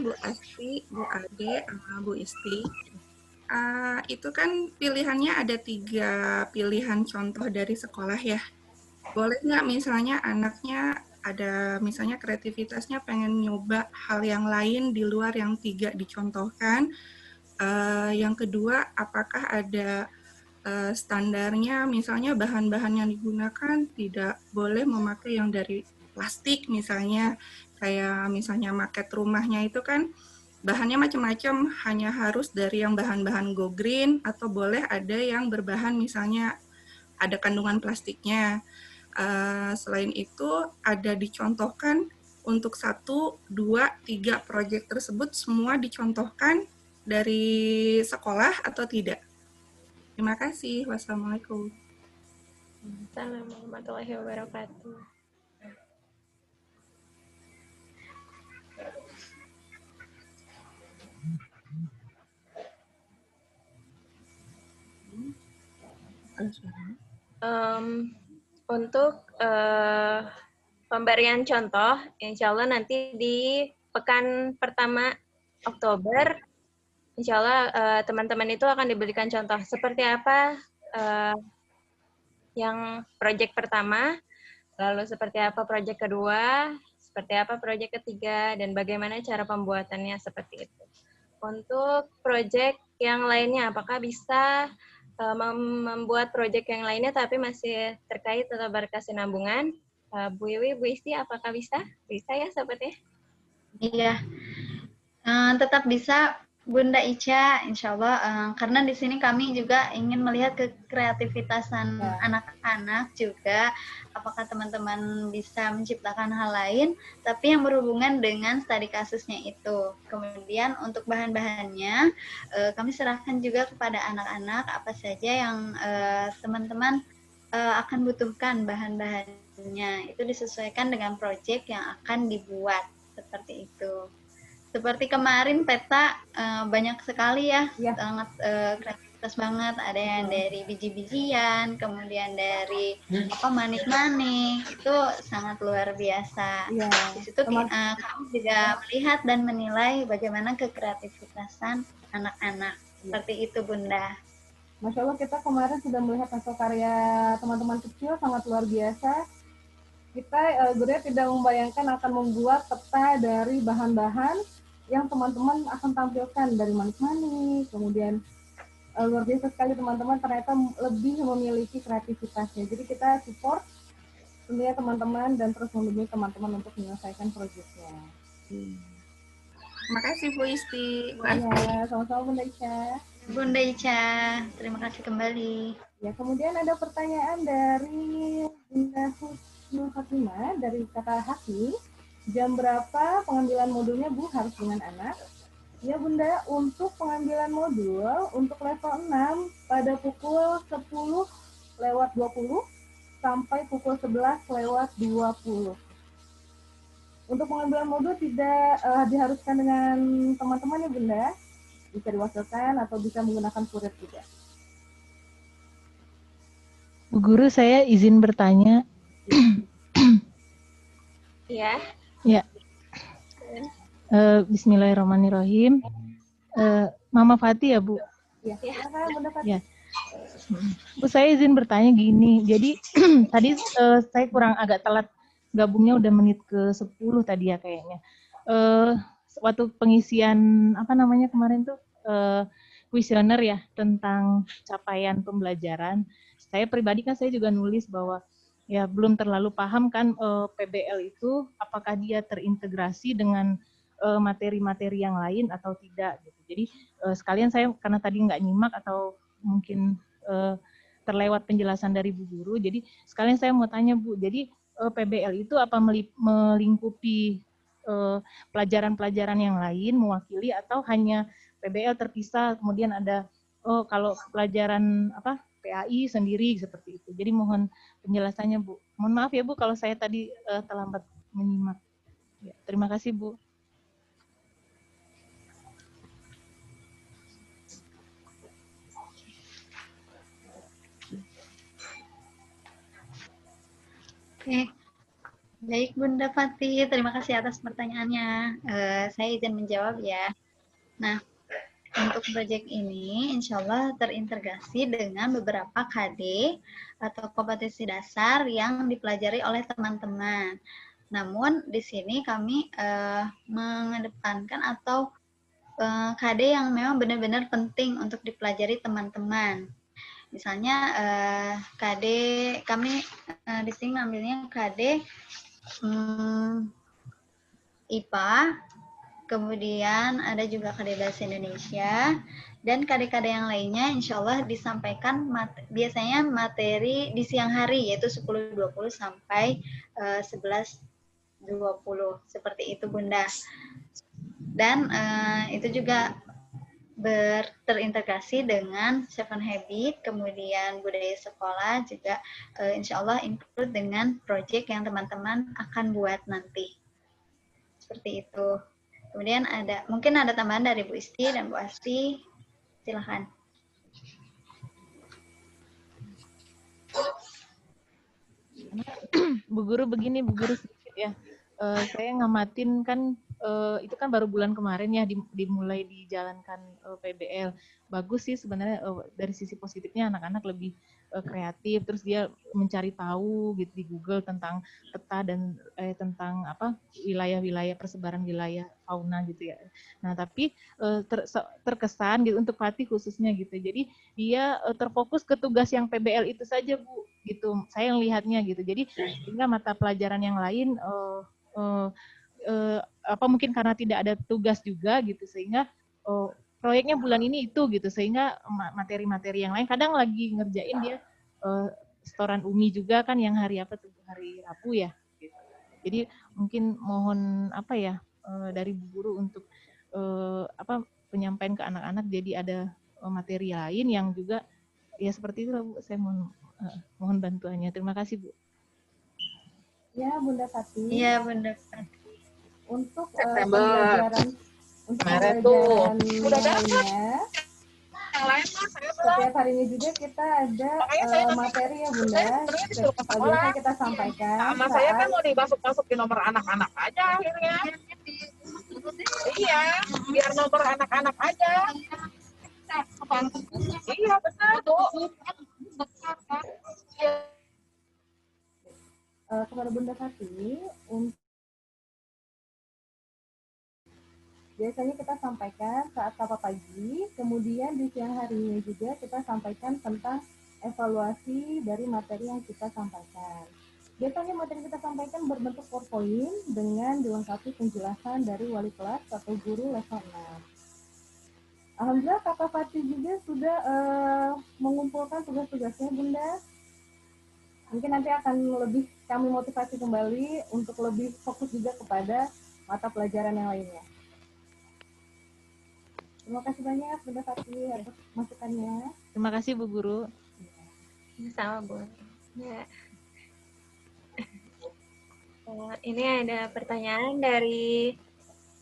Bu Asti, Bu Ade, sama Bu Isti. Itu kan pilihannya ada 3 pilihan contoh dari sekolah ya. Boleh nggak misalnya anaknya ada misalnya kreativitasnya pengen nyoba hal yang lain di luar yang 3 dicontohkan. Yang kedua, apakah ada standarnya, misalnya bahan-bahan yang digunakan tidak boleh memakai yang dari plastik misalnya, kayak misalnya maket rumahnya itu kan bahannya macam-macam, hanya harus dari yang bahan-bahan go green atau boleh ada yang berbahan misalnya ada kandungan plastiknya. Selain itu ada dicontohkan untuk 1, 2, 3 proyek tersebut semua dicontohkan dari sekolah atau tidak? Terima kasih. Wassalamualaikum. Assalamualaikum warahmatullahi wabarakatuh. Untuk pemberian contoh, insya Allah nanti di pekan pertama Oktober, insya Allah teman-teman itu akan diberikan contoh seperti apa yang proyek pertama, lalu seperti apa proyek kedua, seperti apa proyek ketiga, dan bagaimana cara pembuatannya seperti itu. Untuk proyek yang lainnya, apakah bisa membuat proyek yang lainnya tapi masih terkait atau berkesinambungan? Bu Iwi, Bu Isti, apakah bisa? Bisa ya sepertinya? Iya, tetap bisa Bunda Ica, insya Allah, karena di sini kami juga ingin melihat kekreativitasan anak-anak juga, apakah teman-teman bisa menciptakan hal lain, tapi yang berhubungan dengan studi kasusnya itu. Kemudian untuk bahan-bahannya, kami serahkan juga kepada anak-anak apa saja yang teman-teman akan butuhkan bahan-bahannya. Itu disesuaikan dengan proyek yang akan dibuat, seperti itu. Seperti kemarin peta banyak sekali ya, sangat kreativitas banget. Ada yang dari biji-bijian, kemudian dari manik-manik, itu sangat luar biasa. Di situ kami juga melihat dan menilai bagaimana kekreativitasan anak-anak. Seperti itu, Bunda. Masya Allah, kita kemarin sudah melihat hasil karya teman-teman kecil sangat luar biasa. Kita gurunya tidak membayangkan akan membuat peta dari bahan-bahan yang teman-teman akan tampilkan dari manik-manik, kemudian luar biasa sekali teman-teman ternyata lebih memiliki kreativitasnya. Jadi kita support tentunya teman-teman dan terus membimbing teman-teman untuk menyelesaikan proyeknya. Terima kasih Bu Isti. Ya, sama-sama Bunda Ica. Bunda Ica, terima kasih kembali. Ya, kemudian ada pertanyaan dari Bunda Husnul Fatimah dari Kakak Haki. Jam berapa pengambilan modulnya, Bu, harus dengan anak? Ya, Bunda, untuk pengambilan modul untuk level 6 pada pukul 10:20 sampai pukul 11:20. Untuk pengambilan modul tidak diharuskan dengan teman-teman ya, Bunda. Bisa diwakilkan atau bisa menggunakan kurir juga. Bu Guru, saya izin bertanya. Ya. Ya. Bismillahirrahmanirrahim. Mama Fati ya, Bu? Ya. Bunda Fati. Ya. Bu, saya izin bertanya gini. Jadi tadi saya kurang agak telat gabungnya, udah menit ke 10 tadi ya kayaknya. Waktu pengisian kemarin tuh kuesioner ya tentang capaian pembelajaran. Saya pribadi kan saya juga nulis bahwa ya belum terlalu paham kan PBL itu apakah dia terintegrasi dengan materi-materi yang lain atau tidak gitu. Jadi sekalian saya karena tadi nggak nyimak atau mungkin terlewat penjelasan dari Bu Guru, jadi sekalian saya mau tanya Bu, jadi PBL itu apa melingkupi pelajaran-pelajaran yang lain mewakili atau hanya PBL terpisah kemudian ada kalau pelajaran PAI sendiri seperti itu. Jadi mohon penjelasannya, Bu. Mohon maaf ya, Bu, kalau saya tadi terlambat menyimak. Ya, terima kasih, Bu. Oke, baik Bunda Fatih, terima kasih atas pertanyaannya. Saya izin menjawab ya. Nah, untuk proyek ini insya Allah terintegrasi dengan beberapa KD atau kompetensi dasar yang dipelajari oleh teman-teman. Namun di sini kami mengedepankan atau KD yang memang benar-benar penting untuk dipelajari teman-teman. Misalnya KD kami di sini ngambilnya KD IPA, kemudian ada juga KD Bahasa Indonesia, dan KD-KD yang lainnya insya Allah disampaikan biasanya materi di siang hari, yaitu 10.20 sampai 11.20, seperti itu Bunda. Dan itu juga terintegrasi dengan Seven Habit, kemudian budaya sekolah juga insya Allah include dengan project yang teman-teman akan buat nanti. Seperti itu. Kemudian mungkin ada tambahan dari Bu Isti dan Bu Asti. Silahkan. Bu Guru begini, Bu Guru sedikit ya. Saya ngamatin kan itu kan baru bulan kemarin ya dimulai dijalankan PBL. Bagus sih sebenarnya dari sisi positifnya anak-anak lebih kreatif, terus dia mencari tahu gitu di Google tentang peta dan tentang apa wilayah-wilayah persebaran wilayah fauna gitu ya. Nah tapi terkesan gitu untuk Fatih khususnya gitu. Jadi dia terfokus ke tugas yang PBL itu saja Bu, gitu. Saya yang lihatnya gitu. Jadi sehingga mata pelajaran yang lain apa mungkin karena tidak ada tugas juga gitu sehingga proyeknya bulan ini itu gitu sehingga materi-materi yang lain kadang lagi ngerjain dia setoran UMI juga kan yang hari apa tuh hari Rabu ya gitu. Jadi mungkin mohon apa ya dari Bu Guru untuk apa penyampaian ke anak-anak jadi ada materi lain yang juga ya seperti itu Bu, saya mohon bantuannya. Terima kasih Bu. Ya Bunda Fatih. Iya Bunda Fatih. Untuk pembelajaran lainnya, setiap harinya juga kita ada materi ya Bunda. Biasa kita sampaikan. Sama saya kan mau dimasuk-masukin nomor anak-anak aja akhirnya. Iya, biar nomor anak-anak aja. Iya benar Bu. Kepada Bunda Fatih, biasanya kita sampaikan saat sapa pagi, kemudian di siang harinya juga kita sampaikan tentang evaluasi dari materi yang kita sampaikan. Biasanya materi kita sampaikan berbentuk PowerPoint dengan dilengkapi penjelasan dari wali kelas atau guru level 6. Alhamdulillah Kakak Fatih juga sudah mengumpulkan tugas-tugasnya Bunda. Mungkin nanti akan lebih kami motivasi kembali untuk lebih fokus juga kepada mata pelajaran yang lainnya. Terima kasih banyak Bunda Fatih atas masukannya. Terima kasih Bu Guru. Sama Bu. Ya. Ini ada pertanyaan dari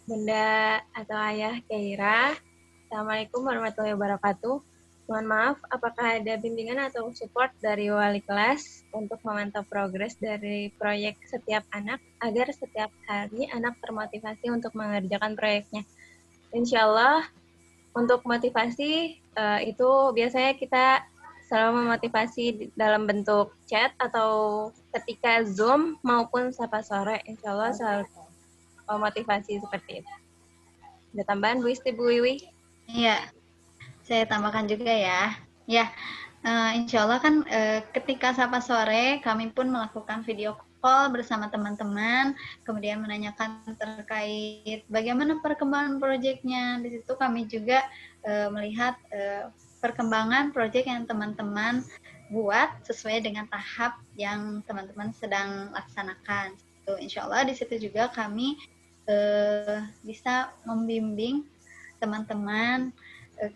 Bunda atau Ayah Keira. Assalamualaikum warahmatullahi wabarakatuh. Mohon maaf, apakah ada bimbingan atau support dari wali kelas untuk memantau progres dari proyek setiap anak agar setiap hari anak termotivasi untuk mengerjakan proyeknya? Insya Allah, untuk motivasi itu biasanya kita selalu memotivasi dalam bentuk chat atau ketika Zoom maupun sapa sore. Insya Allah selalu motivasi seperti itu. Ada tambahan Bu Isti, Bu Wiwi? Iya, saya tambahkan juga ya. Ya, insya Allah kan ketika sapa sore kami pun melakukan video call bersama teman-teman, kemudian menanyakan terkait bagaimana perkembangan proyeknya. Di situ kami juga melihat perkembangan proyek yang teman-teman buat sesuai dengan tahap yang teman-teman sedang laksanakan. So, insya Allah di situ juga kami bisa membimbing teman-teman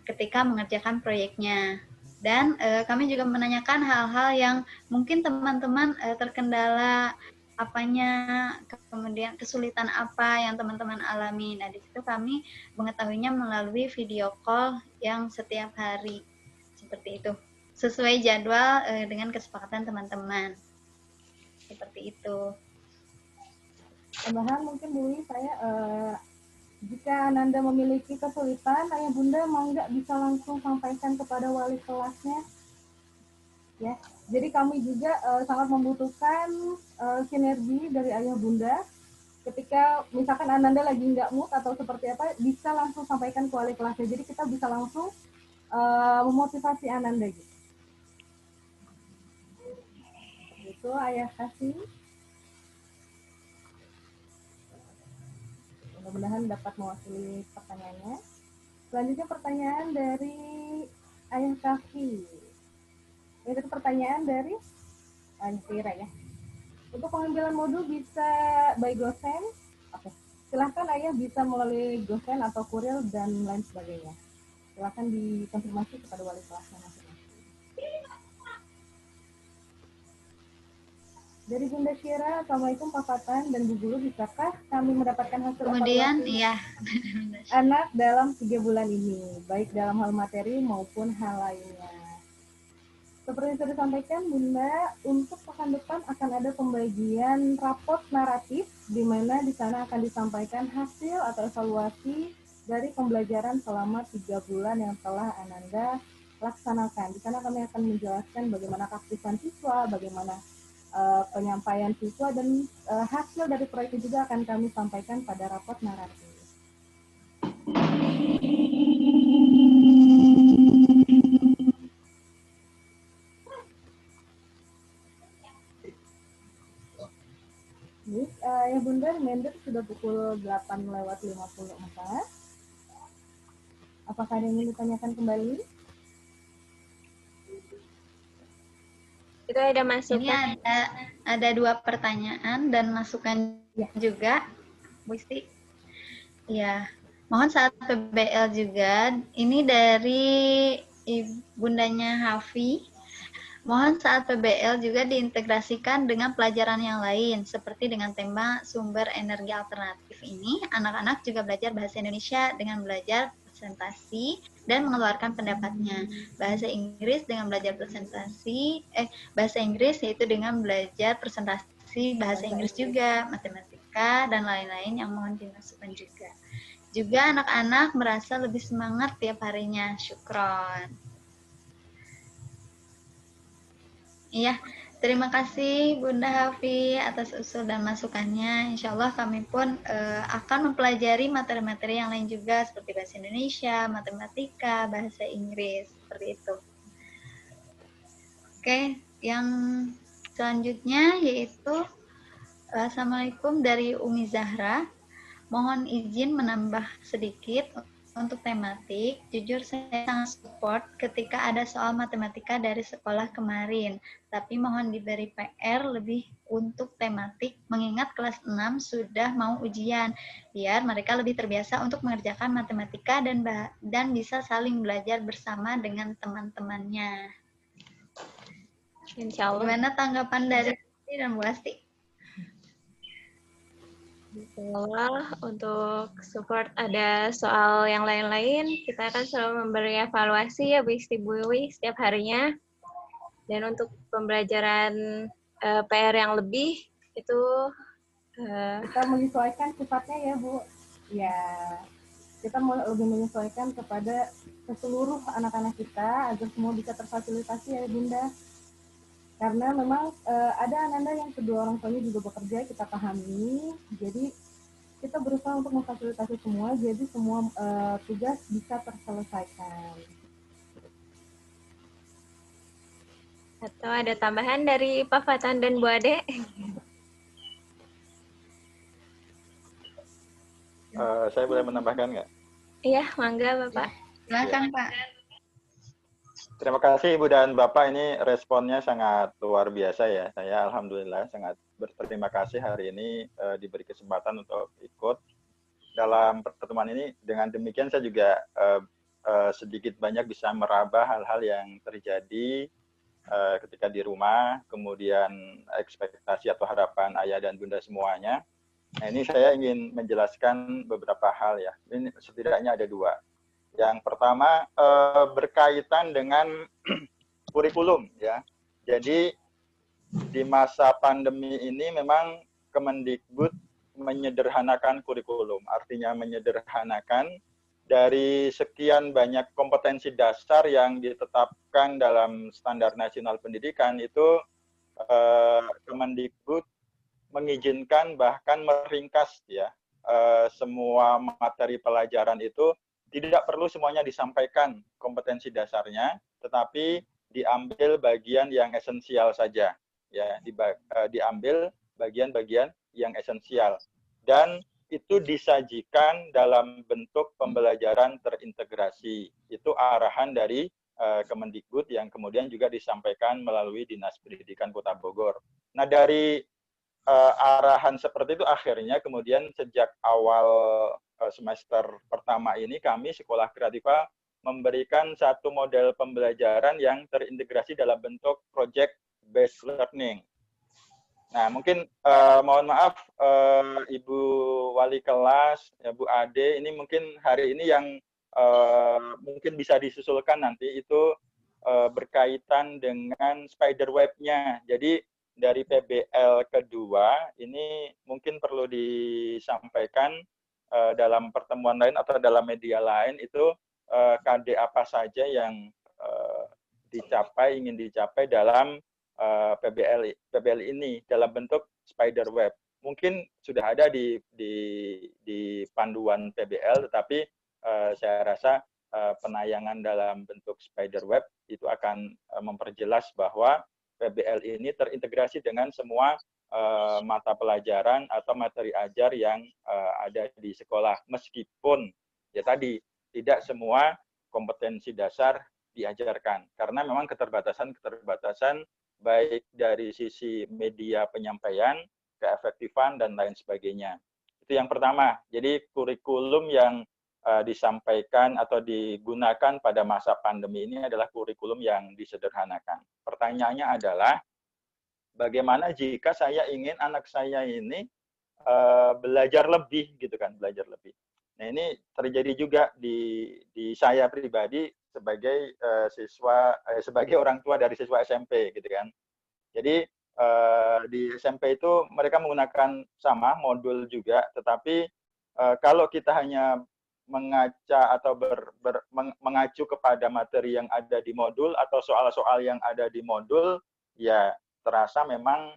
ketika mengerjakan proyeknya. Dan kami juga menanyakan hal-hal yang mungkin teman-teman terkendala apanya, kemudian kesulitan apa yang teman-teman alami. Nah, di situ kami mengetahuinya melalui video call yang setiap hari. Seperti itu. Sesuai jadwal dengan kesepakatan teman-teman. Seperti itu. Tambahan mungkin Bu Wi, saya jika Ananda memiliki kesulitan, ayah bunda mau nggak bisa langsung sampaikan kepada wali kelasnya, ya. Jadi kami juga sangat membutuhkan sinergi dari ayah bunda. Ketika misalkan Ananda lagi nggak mood atau seperti apa, bisa langsung sampaikan ke wali kelasnya. Jadi kita bisa langsung memotivasi Ananda gitu. Itu ayah kasih. Mudah-mudahan dapat mewakili pertanyaannya. Selanjutnya pertanyaan dari ayah Kafi. Itu pertanyaan dari Kira ya. Untuk pengambilan modul bisa by Gosen. Oke. Silahkan ayah bisa melalui Gosen atau Kurir dan lain sebagainya. Silahkan dikonfirmasi kepada wali kelasnya masing-masing. Dari Bunda Syira, Assalamualaikum Pak Fatan dan Bu Guru, bisakah kami mendapatkan hasil Kemudian, evaluasi iya. anak dalam 3 bulan ini, baik dalam hal materi maupun hal lainnya? Seperti yang sudah disampaikan Bunda, untuk pekan depan akan ada pembagian raport naratif, di mana di sana akan disampaikan hasil atau evaluasi dari pembelajaran selama 3 bulan yang telah Ananda laksanakan. Di sana kami akan menjelaskan bagaimana keaktifan siswa, bagaimana penyampaian siswa, dan hasil dari proyek itu juga akan kami sampaikan pada raport naratif. Ya Bunda, reminder sudah pukul 8:54. Apakah ada yang ingin ditanyakan kembali? Itu ada masukan. Ini ada 2 pertanyaan dan masukan juga, Bu Isti. Ya, mohon saat PBL juga. Ini dari Bundanya Hafi. Mohon saat PBL juga diintegrasikan dengan pelajaran yang lain, seperti dengan tema sumber energi alternatif ini, anak-anak juga belajar bahasa Indonesia dengan belajar presentasi dan mengeluarkan pendapatnya. Bahasa Inggris dengan belajar bahasa Inggris yaitu dengan belajar presentasi bahasa Inggris juga, matematika, dan lain-lain yang mohon dimasukkan juga. Juga anak-anak merasa lebih semangat tiap harinya. Syukron. Iya, terima kasih Bunda Hafi atas usul dan masukannya. Insya Allah kami pun akan mempelajari materi-materi yang lain juga seperti bahasa Indonesia, matematika, bahasa Inggris, seperti itu. Oke, yang selanjutnya yaitu Assalamualaikum dari Umi Zahra. Mohon izin menambah sedikit untuk tematik. Jujur saya sangat support ketika ada soal matematika dari sekolah kemarin, tapi mohon diberi PR lebih untuk tematik, mengingat kelas 6 sudah mau ujian, biar mereka lebih terbiasa untuk mengerjakan matematika dan bisa saling belajar bersama dengan teman-temannya. Insya Allah. Gimana tanggapan dari Asti dan Bu Asti? Insya untuk support ada soal yang lain-lain, kita akan selalu memberi evaluasi ya Bu Isti Bu Iwi setiap harinya. Dan untuk pembelajaran PR yang lebih itu kita menyesuaikan sifatnya ya Bu. Ya, kita mau lebih menyesuaikan kepada seluruh anak-anak kita agar semua bisa terfasilitasi ya Bunda. Karena memang ada Ananda yang kedua orang tuanya juga bekerja, kita pahami. Jadi kita berusaha untuk memfasilitasi semua, jadi semua tugas bisa terselesaikan. Atau ada tambahan dari Pak Fatan dan Bu Ade? Saya boleh menambahkan nggak? Iya, mangga Bapak. Silakan Pak. Terima kasih Ibu dan Bapak, ini responnya sangat luar biasa ya. Saya alhamdulillah sangat berterima kasih hari ini diberi kesempatan untuk ikut dalam pertemuan ini. Dengan demikian saya juga sedikit banyak bisa meraba hal-hal yang terjadi ketika di rumah, kemudian ekspektasi atau harapan ayah dan bunda semuanya. Nah, ini saya ingin menjelaskan beberapa hal ya. Ini setidaknya ada 2. Yang pertama berkaitan dengan kurikulum ya. Jadi di masa pandemi ini memang Kemendikbud menyederhanakan kurikulum, artinya menyederhanakan dari sekian banyak kompetensi dasar yang ditetapkan dalam Standar Nasional Pendidikan itu Kemendikbud mengizinkan bahkan meringkas ya semua materi pelajaran itu tidak perlu semuanya disampaikan kompetensi dasarnya, tetapi diambil bagian yang esensial saja ya, diambil bagian-bagian yang esensial dan itu disajikan dalam bentuk pembelajaran terintegrasi. Itu arahan dari Kemendikbud yang kemudian juga disampaikan melalui Dinas Pendidikan Kota Bogor. Nah, dari arahan seperti itu akhirnya kemudian sejak awal semester pertama ini kami Sekolah Kreativa memberikan satu model pembelajaran yang terintegrasi dalam bentuk project based learning. Nah, mungkin mohon maaf Ibu Wali Kelas, ya, Bu Ade, ini mungkin hari ini yang mungkin bisa disusulkan nanti itu berkaitan dengan spider web-nya. Jadi dari PBL kedua ini mungkin perlu disampaikan dalam pertemuan lain atau dalam media lain itu KD apa saja yang ingin dicapai dalam PBL ini dalam bentuk spider web. Mungkin sudah ada di panduan PBL, tetapi saya rasa penayangan dalam bentuk spider web itu akan memperjelas bahwa PBL ini terintegrasi dengan semua mata pelajaran atau materi ajar yang ada di sekolah, meskipun ya tadi tidak semua kompetensi dasar diajarkan karena memang keterbatasan baik dari sisi media penyampaian, keefektifan dan lain sebagainya. Itu yang pertama. Jadi kurikulum yang disampaikan atau digunakan pada masa pandemi ini adalah kurikulum yang disederhanakan. Pertanyaannya adalah bagaimana jika saya ingin anak saya ini belajar lebih gitu kan, belajar lebih. Nah, ini terjadi juga di saya pribadi sebagai sebagai orang tua dari siswa SMP gitu kan. Jadi di SMP itu mereka menggunakan sama modul juga, tetapi kalau kita hanya mengaca atau mengacu kepada materi yang ada di modul atau soal-soal yang ada di modul, ya terasa memang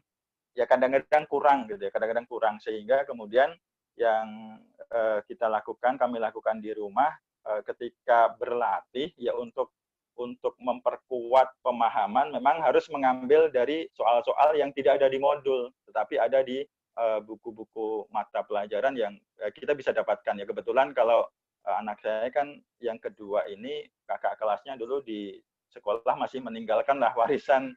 ya kadang-kadang kurang gitu ya, kadang-kadang kurang, sehingga kemudian yang kami lakukan di rumah ketika berlatih ya untuk memperkuat pemahaman memang harus mengambil dari soal-soal yang tidak ada di modul, tetapi ada di buku-buku mata pelajaran yang kita bisa dapatkan ya. Kebetulan kalau anak saya kan yang kedua ini kakak kelasnya dulu di sekolah masih meninggalkanlah warisan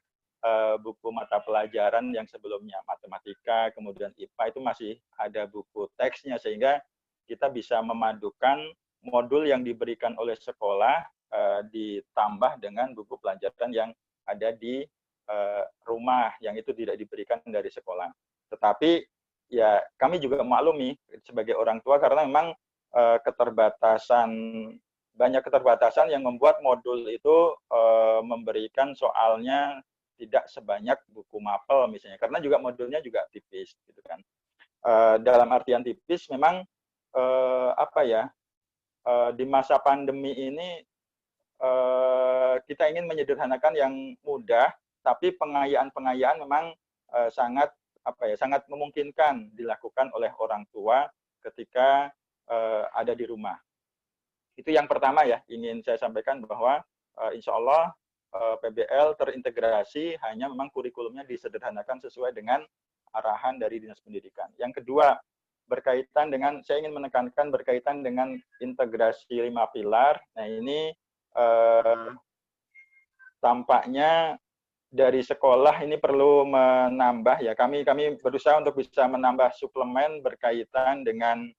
buku mata pelajaran yang sebelumnya matematika, kemudian IPA itu masih ada buku teksnya, sehingga kita bisa memadukan modul yang diberikan oleh sekolah ditambah dengan buku pelajaran yang ada di rumah yang itu tidak diberikan dari sekolah. Tetapi ya kami juga maklumi sebagai orang tua karena memang banyak keterbatasan yang membuat modul itu memberikan soalnya tidak sebanyak buku mapel misalnya, karena juga modulnya juga tipis gitu kan. Dalam artian tipis memang di masa pandemi ini kita ingin menyederhanakan yang mudah, tapi pengayaan memang sangat memungkinkan dilakukan oleh orang tua ketika ada di rumah. Itu yang pertama ya, ingin saya sampaikan bahwa insya Allah PBL terintegrasi, hanya memang kurikulumnya disederhanakan sesuai dengan arahan dari Dinas Pendidikan. Yang kedua, saya ingin menekankan berkaitan dengan integrasi 5 pilar. Nah ini tampaknya dari sekolah ini perlu menambah ya, kami berusaha untuk bisa menambah suplemen berkaitan dengan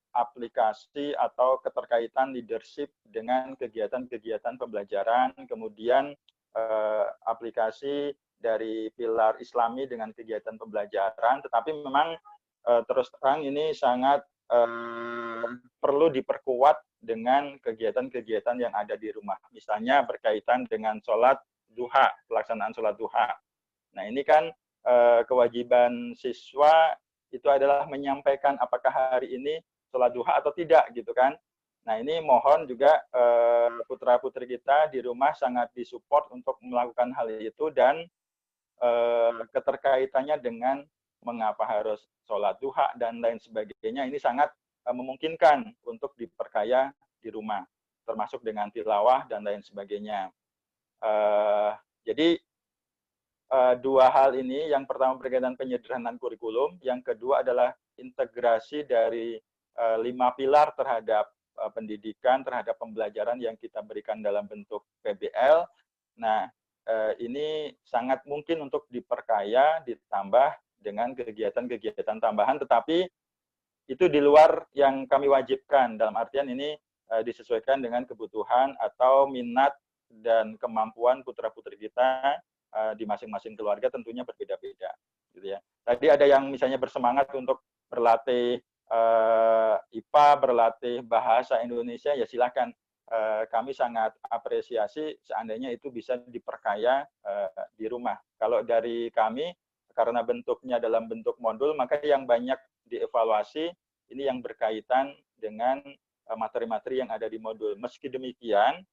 aplikasi atau keterkaitan leadership dengan kegiatan-kegiatan pembelajaran, kemudian aplikasi dari pilar Islami dengan kegiatan pembelajaran, tetapi memang terus terang ini sangat perlu diperkuat dengan kegiatan-kegiatan yang ada di rumah. Misalnya berkaitan dengan sholat duha, pelaksanaan sholat duha. Nah, ini kan kewajiban siswa itu adalah menyampaikan apakah hari ini sholat duha atau tidak gitu kan. Nah, ini mohon juga putra-putri kita di rumah sangat disupport untuk melakukan hal itu, dan keterkaitannya dengan mengapa harus sholat duha dan lain sebagainya ini sangat memungkinkan untuk diperkaya di rumah, termasuk dengan tilawah dan lain sebagainya. Jadi dua hal ini, yang pertama berkaitan penyederhanaan kurikulum, yang kedua adalah integrasi dari 5 pilar terhadap pendidikan, terhadap pembelajaran yang kita berikan dalam bentuk PBL. Nah, ini sangat mungkin untuk diperkaya, ditambah dengan kegiatan-kegiatan tambahan, tetapi itu di luar yang kami wajibkan, dalam artian ini disesuaikan dengan kebutuhan atau minat dan kemampuan putra-putri kita di masing-masing keluarga, tentunya berbeda-beda, gitu ya. Tadi ada yang misalnya bersemangat untuk berlatih IPA, berlatih bahasa Indonesia, ya silakan. Kami sangat apresiasi seandainya itu bisa diperkaya di rumah. Kalau dari kami, karena bentuknya dalam bentuk modul, maka yang banyak dievaluasi ini yang berkaitan dengan materi-materi yang ada di modul. Meski demikian,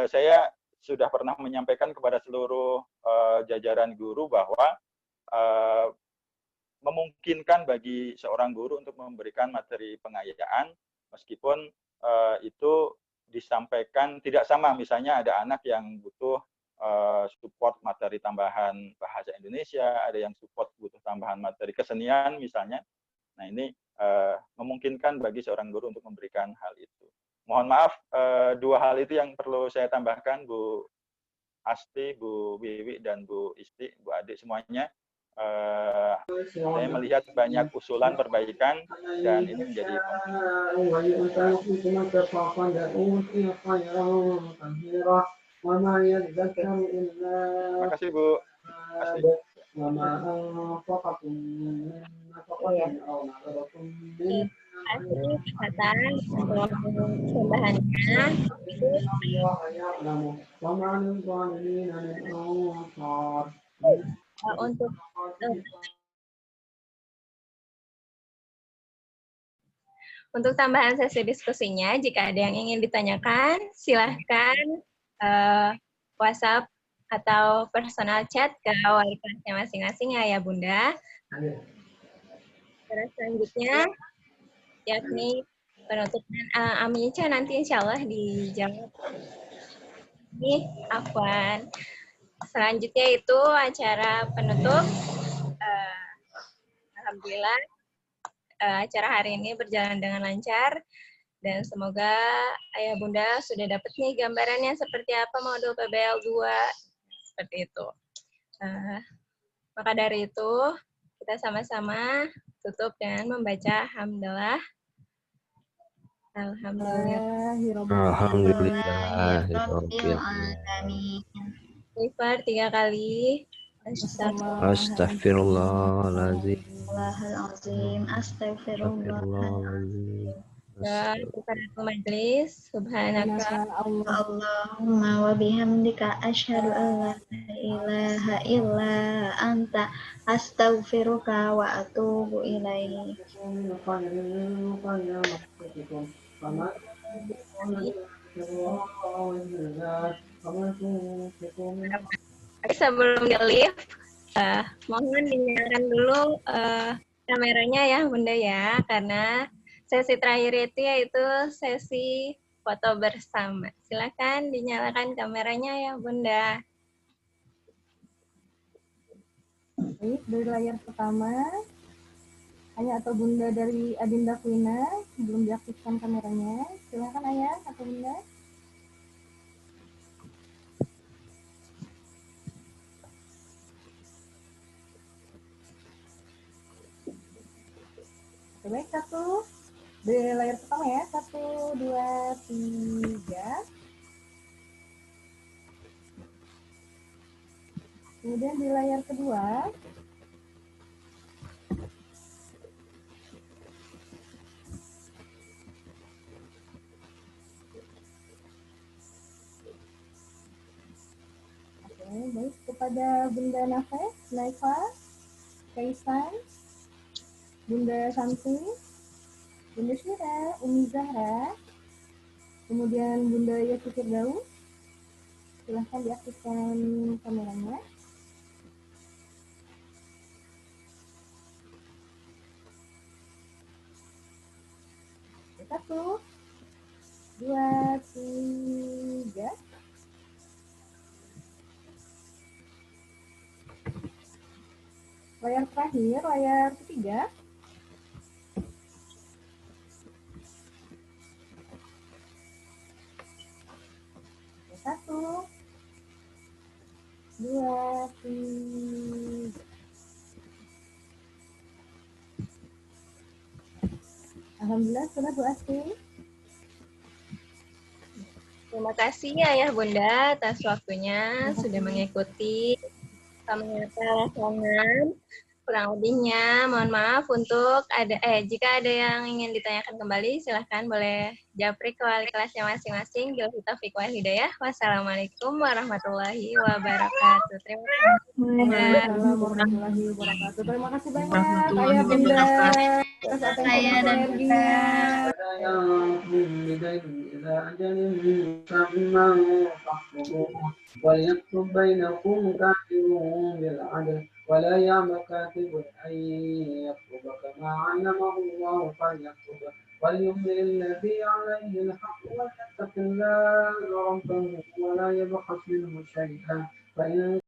saya sudah pernah menyampaikan kepada seluruh jajaran guru bahwa memungkinkan bagi seorang guru untuk memberikan materi pengayaan, meskipun itu disampaikan tidak sama. Misalnya ada anak yang butuh support materi tambahan bahasa Indonesia, ada yang support butuh tambahan materi kesenian misalnya. Nah, ini memungkinkan bagi seorang guru untuk memberikan hal itu. Mohon maaf, dua hal itu yang perlu saya tambahkan, Bu Asti, Bu Wiwi, dan Bu Isti, Bu Adik semuanya. Saya melihat banyak usulan perbaikan, dan ini menjadi Terima kasih, Bu Asti. Untuk tambahan sesi diskusinya, jika ada yang ingin ditanyakan, silahkan WhatsApp atau personal chat ke wali kelasnya masing-masing ya Bunda. Terus selanjutnya, yakni penutupan Aminca nanti insya Allah dijawab. Ini Afwan. Selanjutnya itu acara penutup. Alhamdulillah acara hari ini berjalan dengan lancar, dan semoga Ayah Bunda sudah dapat nih gambarannya seperti apa modul PBL 2, seperti itu. Maka dari itu, kita sama-sama tutup dengan membaca hamdalah. Alhamdulillah. Istighfar 3 kali. Astagfirullahaladzim. Astagfirullahaladzim. Kafaratul majlis. Subhanaka Allahumma wa bihamdika asyhadu an la ilaha illa anta astaghfiruka wa atubu ilaik. Sebelum di-live, mohon dinyalakan dulu kameranya ya Bunda ya, karena sesi terakhir itu yaitu sesi foto bersama. Silakan dinyalakan kameranya ya Bunda. Baik, dari layar pertama, Ayah atau Bunda dari Adinda Kuina, belum diaktifkan kameranya. Silakan Ayah atau Bunda. Baik, satu. Dari layar pertama ya, 1, 2, 3. Kemudian di layar kedua. Oke. Baik, kepada Bunda Naifa, Kaisan, Bunda Santi, Bunda Syira, Umi Zahra, kemudian Bunda Yesi Firdaus. Silahkan diaktifkan kameranya. Satu, dua, tiga. Layar terakhir, layar ketiga. Satu, dua, tiga. Alhamdulillah, sudah Bu Asti. Terima kasih Ayah Bunda atas waktunya sudah mengikuti rancangan. Kurang lebihnya mohon maaf untuk jika ada yang ingin ditanyakan kembali silahkan boleh japri ke wali kelasnya masing-masing. Billahi taufiq wal hidayah. Wassalamualaikum warahmatullahi wabarakatuh. Terima kasih. Waalaikumsalam warahmatullahi wabarakatuh. Terima kasih banyak Ayah Bunda atas atensi dan energinya. وليكتب بينكم كاتب بالعدل ولا يعمل كاتب أن يكتب كما علمه الله فليكتب وليملل الذي عليه الحق وليتق الله ربه ولا يبخس منه شيئا فإن